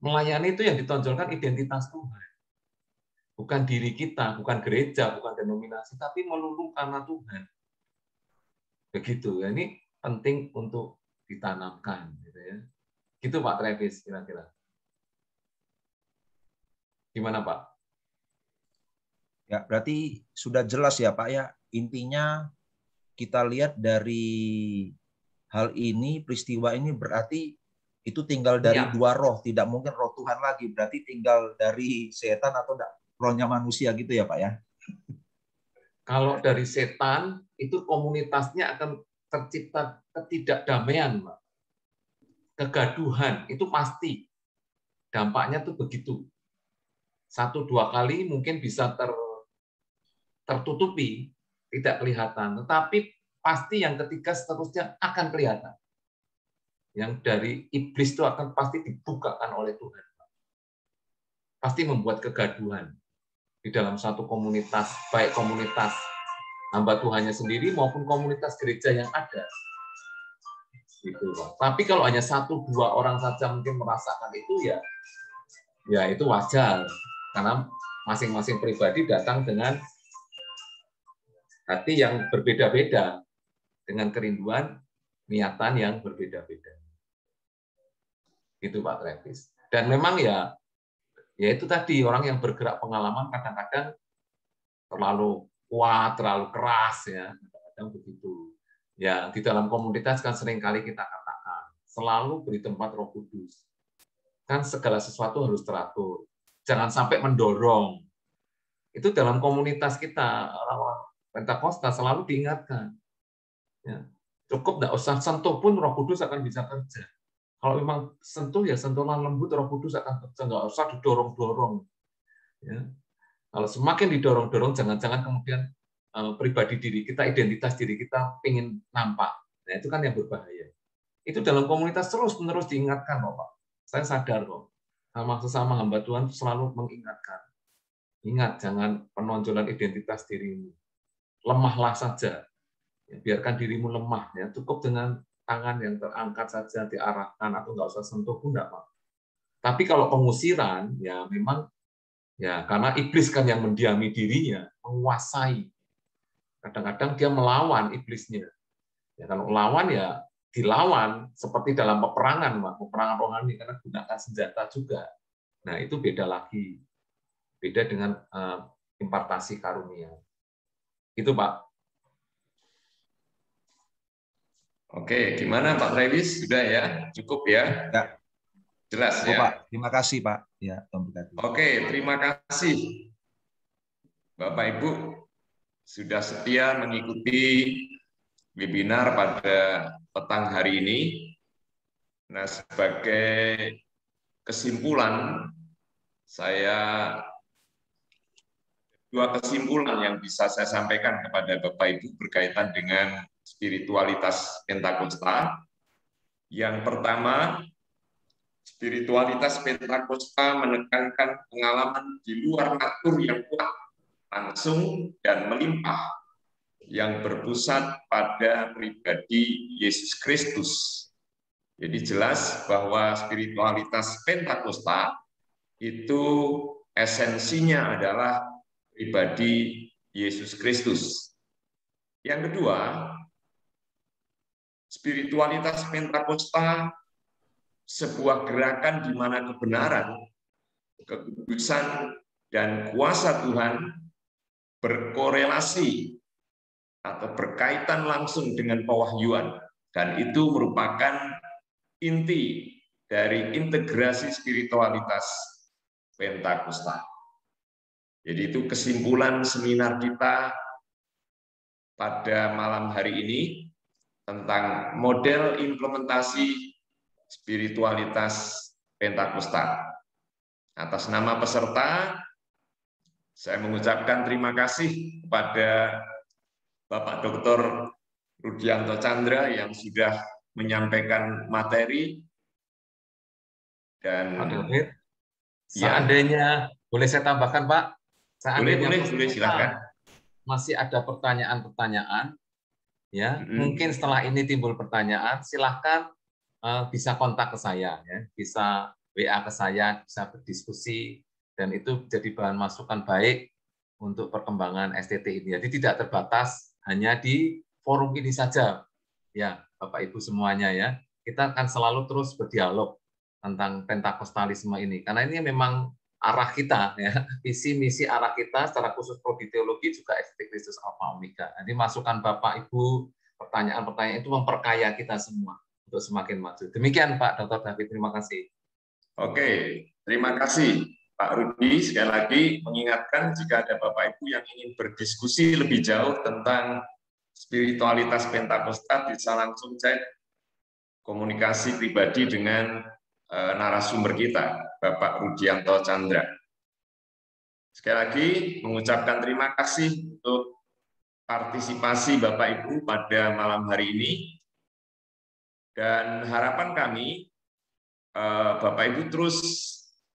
Melayani itu yang ditonjolkan identitas Tuhan. Bukan diri kita, bukan gereja, bukan denominasi, tapi melulu karena Tuhan. Begitu, ya, ini penting untuk ditanamkan, gitu ya. Gitu Pak Travis kira-kira. Gimana Pak? Ya, berarti sudah jelas ya Pak ya. Intinya kita lihat dari hal ini, peristiwa ini berarti itu tinggal dari dua roh, tidak mungkin roh Tuhan lagi, berarti tinggal dari setan atau rohnya manusia gitu ya Pak ya. Kalau dari setan itu komunitasnya akan tercipta ketidakdamaian, Pak. Kegaduhan itu pasti. Dampaknya tuh begitu. 1-2 kali mungkin bisa tertutupi, tidak kelihatan. Tetapi pasti yang ketiga seterusnya akan kelihatan. Yang dari iblis itu akan pasti dibukakan oleh Tuhan. Pasti membuat kegaduhan di dalam satu komunitas, baik komunitas hamba Tuhannya sendiri maupun komunitas gereja yang ada. Gitu. Tapi kalau hanya 1-2 orang saja mungkin merasakan itu, ya itu wajar, karena masing-masing pribadi datang dengan hati yang berbeda-beda, dengan kerinduan, niatan yang berbeda-beda. Itu Pak Travis. Dan memang ya itu tadi, orang yang bergerak pengalaman kadang-kadang terlalu kuat, terlalu keras, ya, kadang-kadang begitu. Ya, di dalam komunitas kan seringkali kita katakan, selalu beri tempat Roh Kudus. Kan segala sesuatu harus teratur. Jangan sampai mendorong. Itu dalam komunitas kita, orang-orang Pentakosta selalu diingatkan. Ya, cukup nggak usah sentuh pun Roh Kudus akan bisa kerja. Kalau memang sentuh, ya sentuhan lembut, Roh Kudus akan kerja. Nggak usah didorong-dorong. Ya. Kalau semakin didorong-dorong, jangan-jangan kemudian pribadi diri kita, identitas diri kita pengen nampak. Nah, itu kan yang berbahaya. Itu dalam komunitas terus-menerus diingatkan, Bapak. Saya sadar kok. Sama sesama hamba Tuhan selalu mengingatkan. Ingat, jangan penonjolan identitas dirimu. Lemahlah saja. Ya, biarkan dirimu lemah. Ya. Cukup dengan tangan yang terangkat saja, diarahkan, atau nggak usah sentuh pun nggak apa-apa. Tapi kalau pengusiran, ya memang, ya karena iblis kan yang mendiami dirinya, menguasai. Kadang-kadang dia melawan iblisnya. Ya, kalau melawan, ya dilawan seperti dalam peperangan, peperangan rohani, karena gunakan senjata juga. Nah, itu beda lagi. Beda dengan impartasi karunia. Itu, Pak. Oke, gimana Pak Travis? Sudah ya? Cukup ya? Ya. Jelas Cukup, ya? Pak. Terima kasih, Pak. Ya, Oke, terima kasih. Bapak Ibu sudah setia mengikuti webinar pada petang hari ini. Nah, sebagai kesimpulan, dua kesimpulan yang bisa saya sampaikan kepada Bapak Ibu berkaitan dengan spiritualitas Pentakosta. Yang pertama, spiritualitas Pentakosta menekankan pengalaman di luar natur yang kuat, langsung dan melimpah, yang berpusat pada pribadi Yesus Kristus. Jadi jelas bahwa spiritualitas Pentakosta itu esensinya adalah pribadi Yesus Kristus. Yang kedua, spiritualitas Pentakosta sebuah gerakan di mana kebenaran, kekudusan, dan kuasa Tuhan berkorelasi atau berkaitan langsung dengan pewahyuan, dan itu merupakan inti dari integrasi spiritualitas Pentakosta. Jadi itu kesimpulan seminar kita pada malam hari ini tentang model implementasi spiritualitas Pentakosta. Atas nama peserta, saya mengucapkan terima kasih kepada Bapak Dr. Rudianto Chandra yang sudah menyampaikan materi. Dan Pak David, seandainya boleh saya tambahkan, Pak? Seandainya boleh, silakan. Masih ada pertanyaan-pertanyaan, ya, mungkin setelah ini timbul pertanyaan, silahkan bisa kontak ke saya, ya, bisa WA ke saya, bisa berdiskusi, dan itu jadi bahan masukan baik untuk perkembangan STT ini. Jadi tidak terbatas hanya di forum ini saja, ya, Bapak Ibu semuanya, ya. Kita akan selalu terus berdialog tentang Pentakostalisme ini, karena ini memang arah kita, ya, visi misi arah kita secara khusus prodi teologi juga STT Kristus Alpha Omega. Nanti masukan Bapak Ibu, pertanyaan-pertanyaan itu memperkaya kita semua untuk semakin maju. Demikian Pak Dr. David, terima kasih. Oke, terima kasih Pak Rudi. Sekali lagi mengingatkan jika ada Bapak Ibu yang ingin berdiskusi lebih jauh tentang spiritualitas Pentakosta, bisa langsung cek komunikasi pribadi dengan narasumber kita, Bapak Rudianto Chandra. Sekali lagi mengucapkan terima kasih untuk partisipasi Bapak Ibu pada malam hari ini. Dan harapan kami Bapak Ibu terus